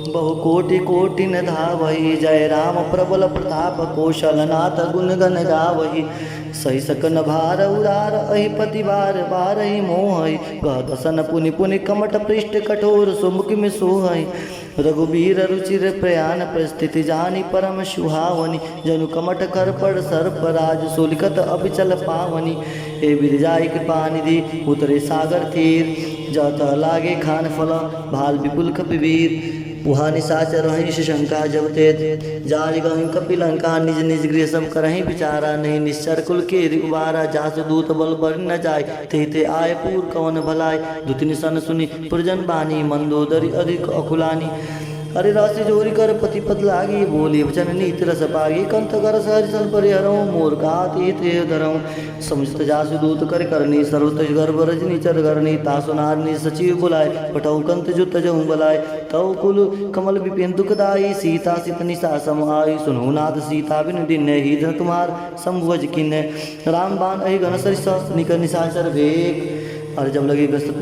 बहु कोटि कोटि न धावहि। जय राम प्रबल प्रताप, कौशलनाथ गुण गण गावहि। सही सकन भार उदार, अहि पति बार बारहि मोहहि। गहदसन पुनि पुनि कमट पृष्ठ, कठोर सुमुख में सोहहि। रघुबीर रुचिर प्रयाण, परिस्थिति जानी परम सुहावनी। जनु कमट कर पर सर्प राज, सुलिकत अबिचल पावनी। ए बिरजाई कृपा निधि, उतरे सागर तीर। जत लागे खान फल, भाल विपुल कपिवीर। वहाँ निशाचर रही शंका, जब ते जाय गहि कपि लंका। निज निज गृह सब करहि विचारा, नहीं निश्चर कुल के उबारा। जास दूत बल बर न जाय, ते आय पूर कवन भलाय। दुतिन सन सुनि पुरजन बानी, मंदोदरी अधिक अकुलानी। अरे राशि जोरी कर पति पद लागी, बोली वचन नीति रस पागी। कंठ कर सहरिसल परिहरऊँ, मोर गाति ते धरऊँ। समुचित जासु दूत कर करनी, सर्वतज गर्भ रजनी चर करनी। तासु नारनी सचिव बुलाए, पठऊ कंत जुत जहूँ बलाय। तव कुल कमल विपिन दुखदाई, सीता सित निशा सम आई। सुनहु नाथ सीता बिनु दिन, ही धन तुम्हार संभुवज किन्ने। राम बाण अहि घन सरिस, निकर निशाचर भेक। और जब लगी ग्रस्त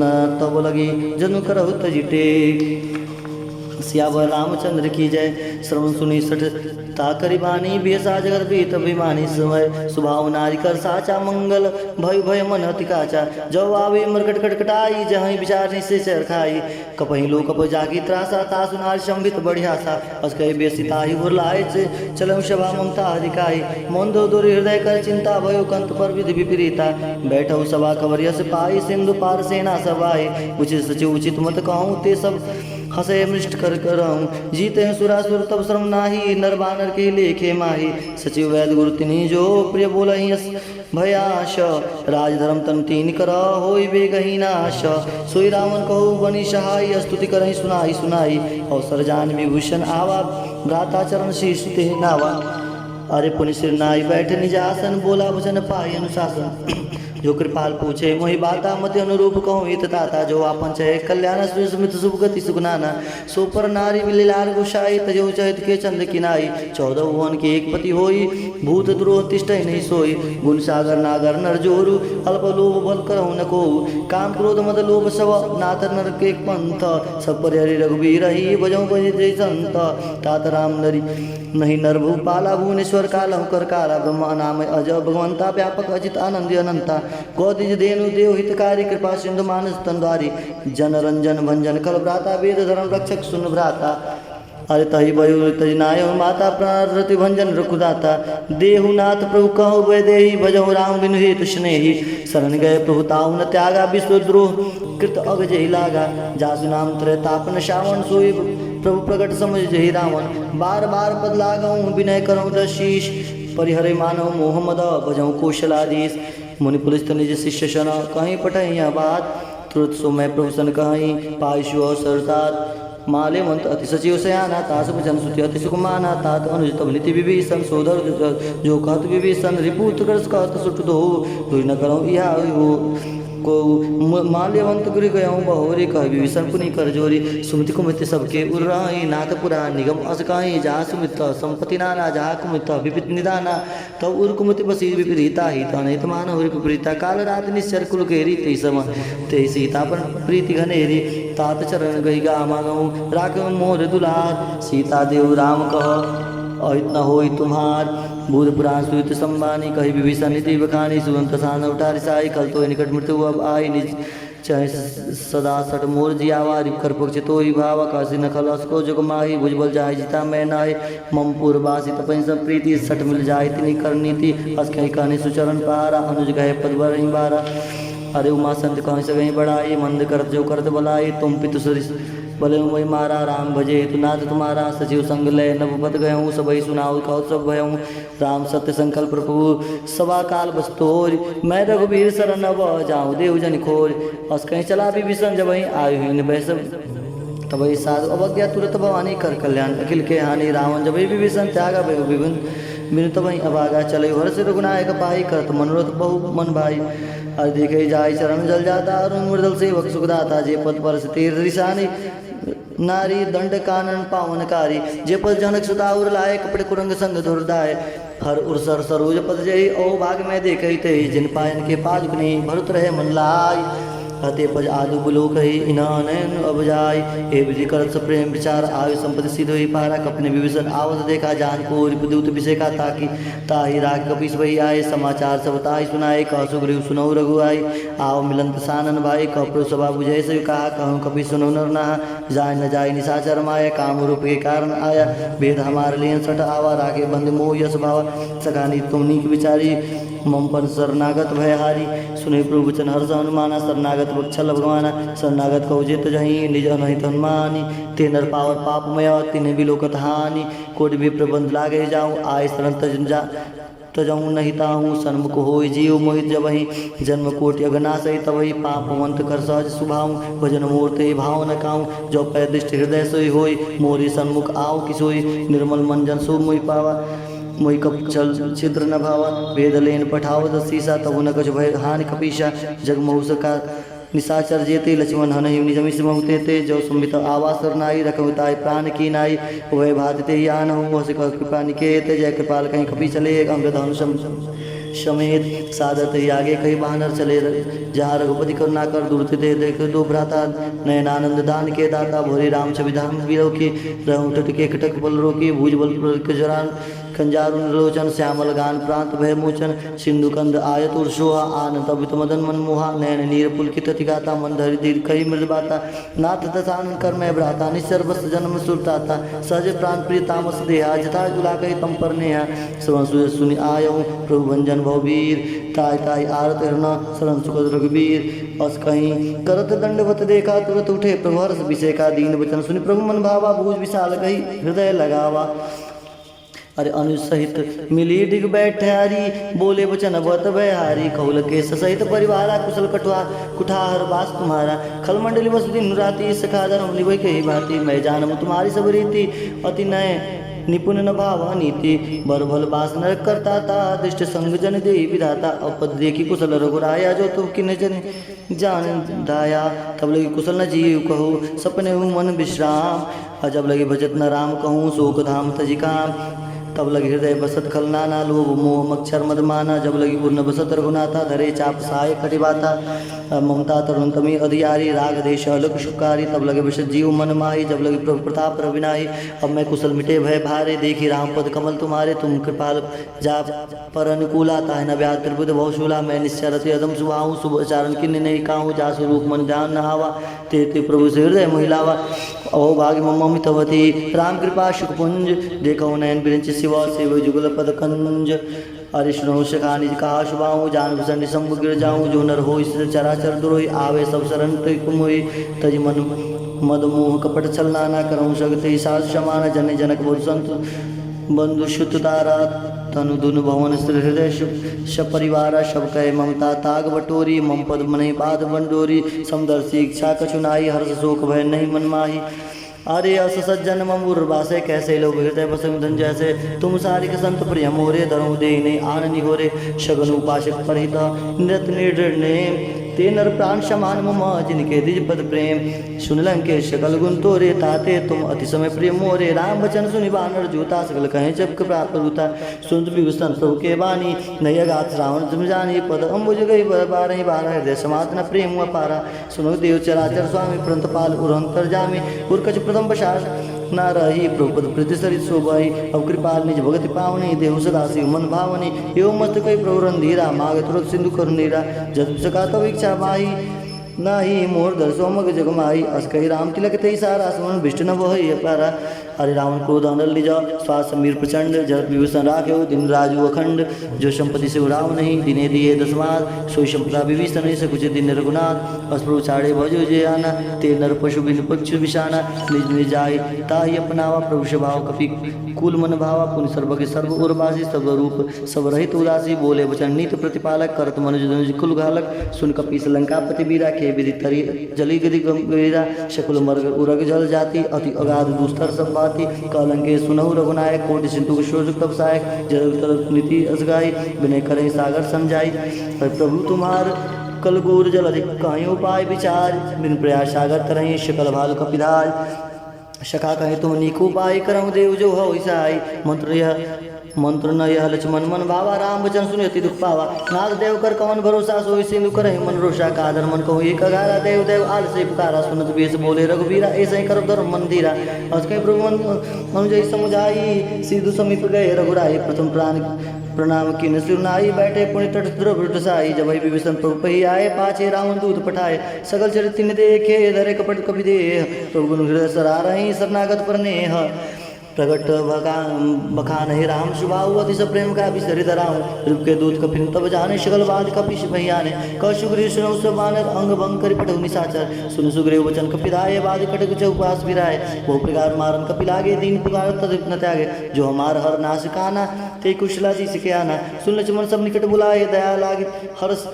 तब लगी जनु करहु तजि टेक। सियावर रामचंद्र की जय, श्रवण सुनी सठ ताकरि बानी। बेसा जगत बीत अभिमानी, समय स्वभाव नारी कर साचा। मंगल भय भय मन अति काचा, जब आवे मरकट कटकटाई। जहाँ विचार निश्चय चर खाई, कपहि लो कप जागी त्रासा। तासु नारी संबित बढ़ियासा, अस कहि बेसी ताहि बुरलाय। चलऊ सभा ममता अधिकाई, मंदो दुर हृदय कर चिंता। भयो कंत पर विधि विपरीता, बैठऊ सभा खबर यस पाई। सिंधु पार सेना सभाई, उचित सचिव उचित मत कहूँ। ते सब हसे मृष्ट कर करऊँ, जीते हैं सुरासुर तब श्रम नाही। नर बानर के लेखे माही, सचिव वैद गुरु तिन्ही जो। प्रिय बोलहि भयाश, राजधर्म तन तीन कर होई बेगही नाश। सोई रावण कहु बनी सहाय, स्तुति करहि सुनाई सुनाई। अवसर जान विभूषण आवा, भ्राता चरण शीश ते नावा। अरे पुनि सिर नाई बैठ निजासन, बोला वचन पाई अनुशासन। जो कृपाल पूछे मोहि बाता मत अनुरूप कहूँ हित ताता। जो आपन चहे कल्याण स्मृत शुभ गति सुख नाना। सो पर नारी मिलार गुसाई तजो चहित के चंद किनाई। 14 भुवन के एक पति होई भूत द्रोह तिष्ठ नहीं सोई। गुण सागर नागर नर जोरु अल्प लोभ बल करहु न को। काम क्रोध मद लोभ सब नाथ नर के पंथ। सब पर हरि रघुबीर ही भजऊ भज जय संत। तात राम नरी नहीं नर भूपाला भुवनेश्वर कालहु कर काला। ब्रह्मा नाम अज भगवंता व्यापक अजित आनंद अनंता। गौतिज धेनु देव हितकारी कृपा सिंधु मानस तंद्वारी। जन रंजन भंजन कल भ्राता वेद धर्म रक्षक सुन भ्राता। अरे तहि बयु तज नाय माता प्रारति भंजन रघुदाता। देहुनाथ प्रभु कहो वै देहि भजहु राम बिनु हेतु स्नेहि। शरण गए प्रभु ताऊ न त्यागा विश्वद्रोह कृत अग जहि लागा। जासु नाम त्रैतापन श्रावण सोई प्रभु प्रकट समझ जहि रावण। बार बार पद लागऊँ विनय करऊँ दशीष। परिहरे मानव मोहम्मद भजऊँ कौशलाधीश। मुनि पुलिस निज शिष्य शन कहीं पठैया बात। तुरंत सो मैं प्रभु सन कहीं पायशु सरतात। माले मंत अति सचिव सयाना तास भजन सुति अति सुकुमाना। तात अनुज तब नीति विभीषण सोदर जो कहत विभीषण। रिपुत करस कहत सुट दो दुई न करऊँ इहा को। माल्यवंत गुरु गयऊँ बहोरी कह विभीषण पुनि कर जोरी। सुमति कुमित सबके उर्राई नाथ पुरा निगम असकाई। जहाँ सुमित संपत्ति नाना जहाँ कुमित विपित निदाना। तब उर कुमति बसी विपरीता ही तनित मान विपरीता। काल रात निश्चर कुल घेरी ते सम ते सीता पर प्रीति घनेरी। तात चरण गई गामा गऊँ राख मोर दुलार। सीता देव राम कह अहित न होई तुम्हार। बुध पुराण सुत संबानी कही विभीषण नीति बखानी। सुगंत सान उठारी साई कल तो निकट मृत्यु अब आई निज चाहे सदा सट मोर जियावारी। कर पक्ष तो ही भावा काशी न खलस को जुग माही। भुजबल जाय जिता मैं नाय ममपुर बासी तपन सब प्रीति। सट मिल जाय तिनी करनी थी अस कहीं कहनी सुचरण पारा। अनुज गए पद बर बारा। अरे उमा संत कहीं से कहीं बढ़ाई। मंद करत जो करत बलाई। तुम पितु सरिस भले वही मारा। राम भजे तु नाथ तुम्हारा। सचिव संग लय नवपत गयऊँ सबई सुनाऊ कहो सब भयऊँ। राम सत्य संकल्प प्रभु सवा काल बस्तोर। मैं रघुबीर शरण अब जाऊँ देव जन खोर। अस कहीं चला विभीषण जब वहीं आयु ही वैसे तबई साधु अवज्ञा तुरंत भवानी कर कल्याण। अखिल के हानि रावण जब विभीषण त्यागा भय विभिन्न बिनु तबई अभागा। चले हर्ष रघुनायक पाई करत मनोरथ बहु मन भाई। अरे देखे जाय चरण जल जाता अरुण मृदल सेवक सुखदाता। जे पद पर तीर रिसानी नारी दंड कानन पावनकारी। जे पद जनक सुताउर लाए कपड़े कुरंग संग धुरदाय। हर उर्सर सरोज पद जय ओ भाग में देखे ते। जिन पायन के पाजुकनी भरुत रहे मन लाई। हते पज आदु बुलो कही इनानयन अब जाय। हे विधि करत प्रेम विचार आयु संपत्ति सिद्ध हुई पारा। कपने विभीषण आवत देखा जान को रिपुदूत विषेका ताकि। ताहि राग कपिस वही आए समाचार सब ताहि सुनाए। कह सुग्रीव सुनऊ रघु आई। आओ मिलंत सानन भाई। कह सभा बुझे से कहा कहूँ कपि सुनो नर नहा। जाय न जाय निशाचर माया काम रूप के कारण आया। भेद हमारे लिए सठ आवा राखे बंद मोह यश भावा। सखानी तुम नीक विचारी मम पर शरणागत भयहारी। सुने प्रभु वचन हर्ष हनुमाना। शरणागत बक्षल भगवाना। शरणागत कहो जित जहीं निज अनहित हनुमानी। ते नर पावर पापमय तिन्हें बिलोकत हानि। कोटि भी प्रबंध लागे जाऊँ आय शरण तजऊँ नहीं ताहूँ। सन्मुख होय जीव मोहित जबहि। जन्म कोटि अगनाशय तबहि। पापवंत कर सहज सुभाऊँ। भजन मूर्ति भाव न काऊँ। जो पै दृष्टि हृदय सोई होय। मोरी सन्मुख आओ किसोई। निर्मल मंजन सो मोहि पावा। मोहि कप चल छिद्र न भावा। वेद लेन पठावत सीसा तबु न कछ भय हानि कपीशा। जगमहु सका निशाचर जेते लक्ष्मण हन निजमिस महुते ते। जो सुमित आवास नाई रखताय प्राण की नाई। वह भातते ही आन हूँ कृपा निकेत। जय कृपाल कहीं कपी चले अमृत समेत। सादत ही आगे कहीं बानर चले। जहाँ रघुपति करुणा कर दूरते दे देख दो भ्राता। नयनानंद दान के दाता भोरे राम छविधाम वीरों के। रहूँ टट के कटक बल रोके। भुज बल जरान कंजारुन लोचन। श्यामल गान प्रांत भय मोचन। सिंधु कंद आयत उर्षोहा। आन तबित मदन मनमोहा। नयन नीर पुलकित गाता। मन धरि दीर्घ कही मृद बाता। नाथ दशानन कर मैं भ्राता। निश्चर बस जन्म सुरताता। सहज प्राण प्रिय तामस देहा। जथा जुला कही तम पर नेहा। श्रवण सुनि आयऊँ प्रभु भंजन भववीर। ताय ताय आरत हृणा शरण सुखद रघुबीर। अस कहीं करत दंडवत देखा। तुरत उठे प्रभु हर्ष विषेका। दीन वचन सुनि प्रभु मन भावा। भूज विशाल कही हृदय लगावा। अरे अनुज सहित मिली डिग बैठारी। बोले वचन बत बहारी। कौल के सहित परिवारा। कुशल कटुआ कुठार बास तुम्हारा। खलमंडली वसु दिन राति। सखा धर्म निभय के ही भांति। मैं जानम तुम्हारी सब रीति। अति नय निपुण न भावा नीति बर भल बास नरक करता था दृष्ट संग जन दे विधाता अपद देखी कुशल रघुराया जो तुम किन जन जान दाया तब लगी कुशल न जीव कहो सपने मन विश्राम जब लगे भजत न राम कहूँ शोक धाम तजिकाम तब लगे हृदय बसत खल नाना लोभ मोह मक्षर मदमाना जब लगी पूर्ण बसत रघुनाथा धरे चाप सहाय कटिबाता ममता तरुण तमी अधियारी राग देश अलक शुकारी तब लगे बसत जीव मन माही जब लगे प्रभु प्रताप रविनाई अब मैं कुशल मिटे भय भारे देखी राम पद कमल तुम्हारे तुम कृपाल जा पर अनुकूला ताहि न व्याध त्रिपुद बहुशूला मैं निश्चरत अदम सुभाऊँ शुभ चारण किन्ने नहीं काहूँ जा स्वरूप मन ध्यान न आवा ते प्रभु से हृदय महिलावा अहो भाग्य ममितवती राम कृपा शुकपुंज देखो नयन बिरंच शिवा शिव जुगल पद कंज अरिष्णु शखानि कहा शुभाऊँ जान भूषण शंभु गिर जाऊँ जो नर हो चराचर दुरोही आवे सब शरण तुमोहि तज मन मद मोह कपट छल नाना करऊँ सगते सास समान जन जनक बोध संत बंधु शुत तारा तनु धुन भवन श्री हृदय सपरिवार सब कह ममता ताग बटोरी मम पद मनि बाध बंडोरी समदर्शी इच्छा कछुनाई हर्ष शोक भय नहीं मन माही अरे अस सज्जन ममुर्वासे कैसे लोग हृदय बसमिधन जैसे तुम सारिक संत प्रिय मोरे धरो देने आननि होरे शगन उपासक परित नृत निर्णय ते नर प्राण समान मम जिनके द्विज पद प्रेम सुन लंके शकल गुण तोरे ताते तुम अति समय प्रिय मोरे राम वचन सुनि बानर जूता सकल कहें जब प्राप्त रूता सुनत विभूषण प्रभु के वाणी नय गात श्रावण तुम जानी पद अम्बुज गई बारह बारह हृदय समातना प्रेम अपारा सुनो देव चराचर स्वामी प्रंत पाल उरंतर जामी उर्कच प्रथम बशास न रही प्रभुपद प्रतिसरित शोभाई अब कृपाल निज भगति पावनी देहु सदा शिव मन भावनी एवं मस्त कई प्रवरन धीरा माग तुरत सिंधु करुणीरा जब सका तब इच्छा माही नाही मोर दर्शो मग जगमाई अस कही राम तिलक ते सारा सुमन विष्णु न वही पारा हरि रावण क्रोध अनल निज श्वास समीर प्रचंड जल विभूषण राखे दिन राजू अखंड जो संपत्ति से उड़ाव नहीं दिने दिए दसमाद सोई संपदा विभीषण नहीं सकुच दिन रघुनाथ अस्प्रभु छाड़े भजो जे आना ते नर पशु बिन पक्षु विषाना निज निज जाय ताहि अपनावा प्रभु स्वभाव कपि कुल मन भावा पुन सर्वज्ञ सर्व उर्वासी सब रूप सब रहित उदासी बोले वचन नीत प्रतिपालक करत मनुज कुल घालक सुन कपि लंकापति बीरा के विधि तरी जली गति गंभीरा शकुल मर्ग उरग जल जाति अति अगाध दुस्तर सब बाती कलंके सुनहु रघुनायक कोटि सिंधु शोध तब सहायक जल नीति असगाई विनय करें सागर समझाई प्रभु तुम्हार कलगूर जल अधिक कहीं उपाय विचार बिन प्रयास सागर तरही शकल भाल कपिधार शखा कहे तुम नीक उपाय करम देव जो हो ईसाई मंत्र न यह लक्ष्मण मन भावा राम वचन सुने अति दुख पावा नाथ देव कर कौन भरोसा सोई सिंधु करे मन रोषा कादर मन कहो एक अगारा देव देव आल से पुकारा सुनत बेस बोले रघुबीरा ऐसे ही कर धर्म मंदिरा अस कहीं प्रभु मनुजय समुझाई सिद्धु समीप गए रघुराई प्रथम प्राण प्रणाम किन सिरनाई बैठे पुण्य तट द्रवृत साई जब विभीषण प्रभु पही आए पाछे रावण दूत पठाए सकल चरित देखे धरे कपट कपि देह प्रभु हृदय सरा रही शरणागत पर नेह प्रगट बखान हे राम सुभाऊ अतिश प्रेम का विसरित राम रूप के दूत कपिन तब जाने शकल बाद कपिश भैयाने क सुग्रीव सुनौ सब बानर अंग भंग करि पठौ निशाचर सुन सुग्रीव वचन कपिराय बाद कटक चौपास विराय बहु प्रकार मारन कपिलागे दीन पुकार तदिप न त्यागे जो हमार हर नाश काना ते कुशला जी सिके आना सुन लक्ष्मण सब निकट बुलाए दया लागे हर्ष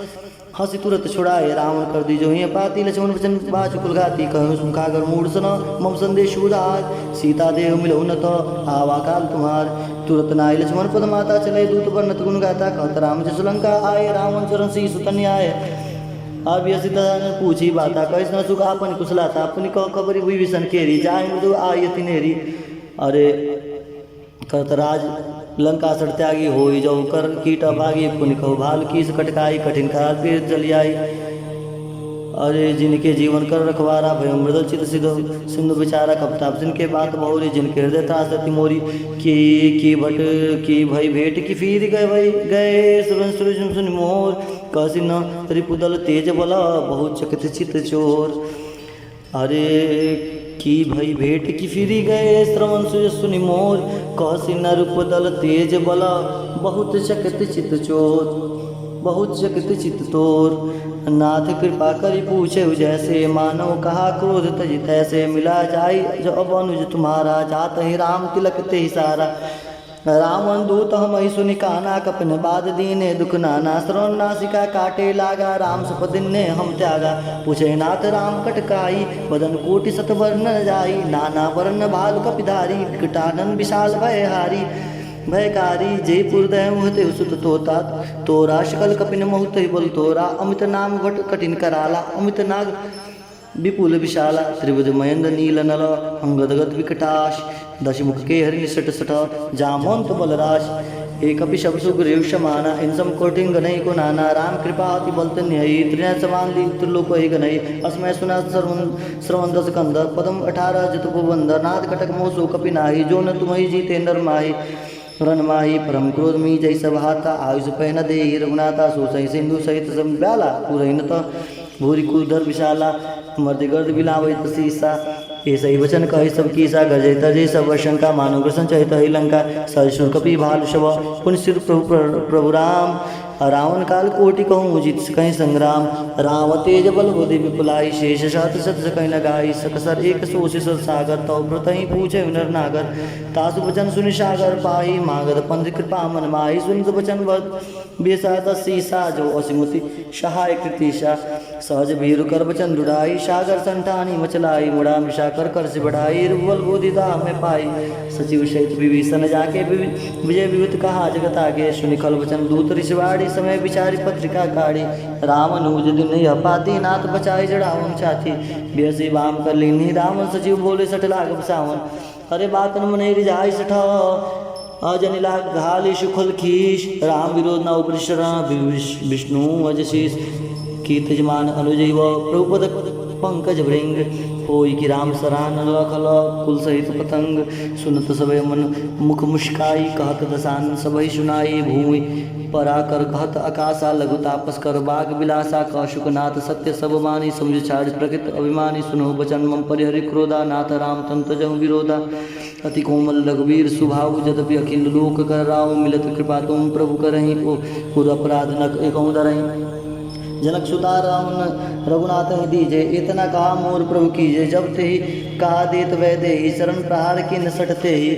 हंसी तुरंत छुड़ाए रावण कर दी जो ही पाती लक्ष्मण वचन बाच कुलघाती कहूँ सुखागर मूड सुनो मम संदेश उदार सीता देव मिलो न तो आवा काल तुम्हार तुरंत नाय लक्ष्मण पद माता चले दूत वर्णत गुण गाता कहत राम जी सुलंका आए रावण चरण सी सुतन आए अब यह सीता ने पूछी बाता कैस न सुख आपन कुशलाता अपनी कह खबरी हुई विषण केरी जाए मृदु आय तिनेरी अरे कहत राज लंका सड़ त्यागी हो जाऊ कर कीट भागी पुण्य कहो भाल कीस कटकाई कठिन काल फिर चली आई अरे जिनके जीवन कर रखवारा भय मृदल चित सिद्ध सिंधु बिचारा कपताप जिनके बात बहुरी जिनके हृदय त्रास तिमोरी की भट की भई भेंट की फिर गए भई गए सुन मोर कसी न रिपुदल तेज बला बहुत चकित चित चोर अरे की भई भेंट की फिरी गए श्रवण सुनि मोर कसी न रूप दल तेज बला बहुत चकित चित चोर बहुत चकित चित तोर नाथ कृपा करी पूछे जैसे मानो कहा क्रोध तज तैसे मिला जाई जो अब अनुज तुम्हारा जात ही राम तिलक ते सारा रावण दूत हमहि सुनि काना कपिन बाद दीने दुख नाना श्रवण नासिका काटे लागा राम सपदिन ने हम त्यागा पूछे नाथ राम कटकाई बदन कोटि सत वर्ण जाई नाना वर्ण भालु कपिधारी विकटानन विशाल भयहारी भयकारी जयपुर दय मुहते सुत तोता तोरा शकल कपिन मोहत बोल तोरा अमित नाम वट कठिन कराला अमित नाग विपुल विशाला त्रिभुज महेंद्र नील नल अंगदगत विकटाश दशमुख के हरि निसट सठ जामंत बलराश एक शब सुग्रीव समाना इन सम कोटिंग गनई को नाना राम कृपा अति बलत न्यायी त्रिनयन समान दी त्रिलोक ही गनई अस्मय सुना श्रवण दस कंद पदम 18 जत गोबंद नाथ कटक मोसो कपि नाही जो न तुम्हि जीते नर माही रन माही परम क्रोध मी जय सभाता आयुष पहन दे रघुनाथा सो सही सिंधु सहित संब्याला पुरैनत भूरि कुधर विशाला मर्द गर्द बिलावै तसीसा ऐसा ही वचन कही सब कीसा गजय तजय सब शंका मानो ग्रसन चहित ही लंका सशुर कपि भालु शव पुण्य सिर प्रभु राम रावण काल कोटि कहूँ जित कहीं संग्राम राव तेज बल बुद्धि विपुलाई शेष शत सत कहीं लगाई सकसर एक सोशिस सागर तव व्रत ही पूछे नर नागर तासु वचन सुनि सागर पाई मागध पंथ कृपा मन माही सुन वचन वद बेसा दसीसा जो असिमुति सहाय कृतिशा सहज भीरु कर वचन दुड़ाई सागर संठानी मचलाई मुड़ा मिशा कर कर से बढ़ाई रुबल बोधि दाम में पाई सचिव सहित विभीषण जाके विजय विविध कहा जगत आगे सुनिखल वचन दूत ऋषवाड़ी समय विचारी पत्रिका काढ़ी राम अनुज दिन यह पाती नाथ बचाई जड़ावन छाती बेसी वाम कर लीनी रावण सचिव बोले सठ लाग सावन अरे बात मन रिझाई सठ अजनिला घाली सुखल खीश राम विरोध न उपरिशरण विष्णु अजशीष कीर्त जमान अनुजैव प्रभुपद पंकज भृंग होई कि राम सरान लखल कुल सहित पतंग सुनत सबे मन मुख मुस्काई कहत दसान सबई सुनाई भूमि पराकर कहत आकाशा लघु तापस कर बाग बिलासा कौशुकनाथ सत्य सब मानी समझ छाड़ प्रकृत अभिमानी सुनो बचन मम परिहरि क्रोधा नाथ राम तंत्र जम विरोधा अति कोमल रघुवीर सुभाव जदपि अखिल लोक कर राव मिलत कृपा तुम प्रभु करहि पुर अपराध न एकौ धरहि जनक सुता राम रघुनाथ दीजे इतना कहा मोर प्रभु कीजे जब ते ही कहा देत वै दे ही शरण प्रहार की न सटते ही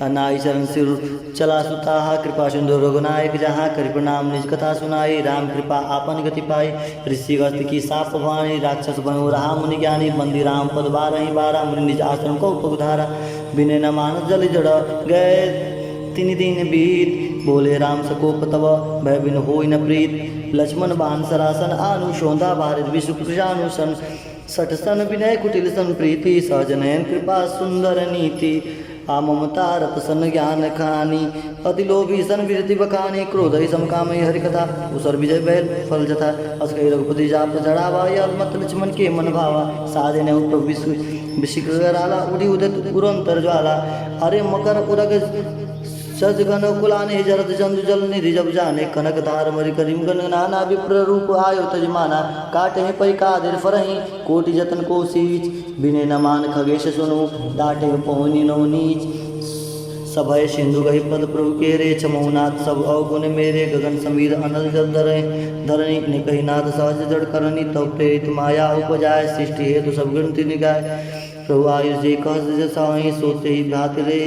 अनाई चरण सिर चला सुता कृपा सिंधु रघुनायक जहाँ करि प्रणाम निज कथा सुनाई राम कृपा आपन गति पाई ऋषि गस्त की साप वाणी राक्षस भयो रहा मुनि ज्ञानी बंदी राम पद 12 मुनि निज आश्रम को उपधारा बिने न मानस जल जड़ गए 3 दिन बीत बोले राम सकोप तव भय बिन होई न प्रीत लक्ष्मण बान सरासन आनु शोधा भारत विषुकृषानुसन सठ सन विनय कुटिल सन प्रीति सहजनयन कृपा सुंदर नीति आ ममता रत सन ज्ञान खानी अति लोभी सन विरति बखानी क्रोध समकामय हरि कथा उसर विजय बैल फल जथा अस कही रघुपति जाप जड़ावा यल मत लक्ष्मण के मन भावा साधे ने विशिक राला उड़ी उदित उरंतर ज्वाला अरे मकर उरग सजगन कुलाने जरद जंदु जल निधि जब जाने कनक धार मरि करीम गन नाना विप्र रूप आयो तजमाना काटे पै कादिर फरहि कोटि जतन को सीच बिने न मान खगेश सुनु डाटे पहुनी नो नीच सभय सिंधु गहि पद प्रभु के रे छमौनाथ सब अवगुण मेरे गगन समीर अनल जल धरे धरणी ने कही नाथ सहज जड़ करनी तो प्रेत माया उपजाय सृष्टि हेतु सब गिनती निगाय प्रभु आयुष जे कह साई सोते ही भात रे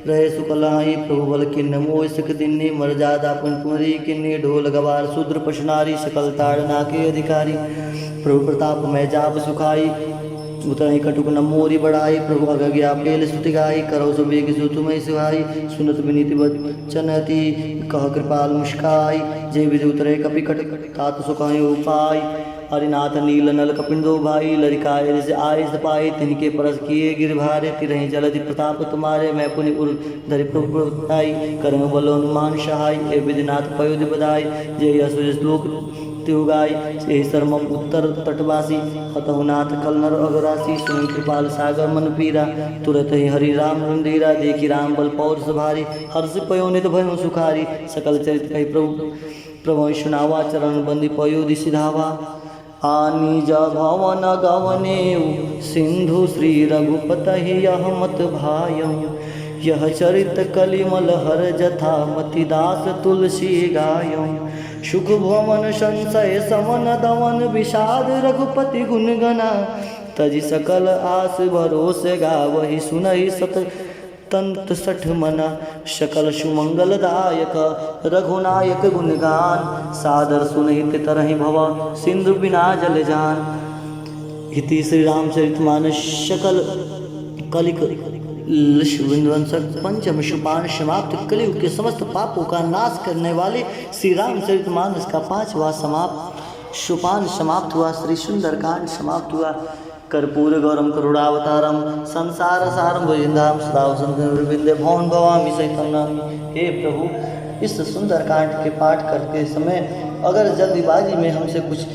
रहे सुकलाई प्रभु बल किन्न मोह सिख दिन्नी मर्यादा पुनपुरी किन्नी ढोल गवार शूद्र पशुनारी सकल ताड़ना के अधिकारी प्रभु प्रताप में जाप सुखाई उतरही कटुक न मोरी बढ़ाई प्रभु अगज्ञा पेल स्तुति गाई करो सुबेग सु तुम्हें सुहाई सुनत विनीति वचनति कह कृपाल मुस्काई जय विधि उतरे कपि कट तात सुखाई उपाय हरिनाथ नील नल कपिंदो भाई लरिकाए से आय सपाई तिनके परस किए गिरभारे तिरहि जलधि प्रताप तुम्हारे मैं पुनि उर धरि प्रभु करम बलो हनुमान सहाय ए विधिनाथ पयोधि बधाई जय असुर श्लोक त्युगाई से शर्मम उत्तर तटवासी हतहुनाथ कलनर अगरासी सुन कृपाल सागर मन पीरा तुरत ही हरि राम रंधीरा देखी राम बल पौर सभारी हर्ष पयो नित भयो सुखारी सकल चरित कही प्रभु सुनावा चरण बंदी पयोधि सिधावा आनी जा भवन गवने सिंधु श्री रघुपति यह मत भायं यह चरित कलिमल हर जथा मतिदास तुलसी गायं सुख भवन संशय समन दमन विषाद रघुपति गुण गना तजि सकल आस भरोसे गावहि सुनहि सत तंत सठ मना सकल सुमंगलदायक रघुनायक गुणगान सादर सुनहित तरहि भव सिंधु बिना जल जान। इति श्री रामचरितमानस सकल कलिक विध्वंसक पंचम सोपान समाप्त। कलयुग के समस्त पापों का नाश करने वाले श्री रामचरितमानस का 5वां सोपान समाप्त हुआ। श्री सुंदरकांड समाप्त हुआ। कर्पूर गौरम करुणावतारम संसार सारम भुजंदाम सदा वसंत भवन भवामी सहितं नमामि। हे प्रभु, इस सुंदरकांड के पाठ करते समय अगर जल्दीबाजी में हमसे कुछ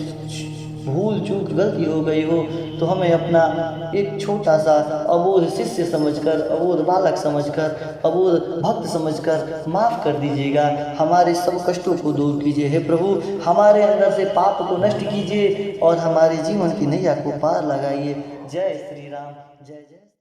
भूल चूक गलती हो गई हो तो हमें अपना एक छोटा सा अबोध शिष्य समझकर, अबोध बालक समझकर, अबोध भक्त समझकर माफ़ कर दीजिएगा। हमारे सब कष्टों को दूर कीजिए। हे प्रभु, हमारे अंदर से पाप को नष्ट कीजिए और हमारे जीवन की नैया को पार लगाइए। जय श्री राम। जय जय।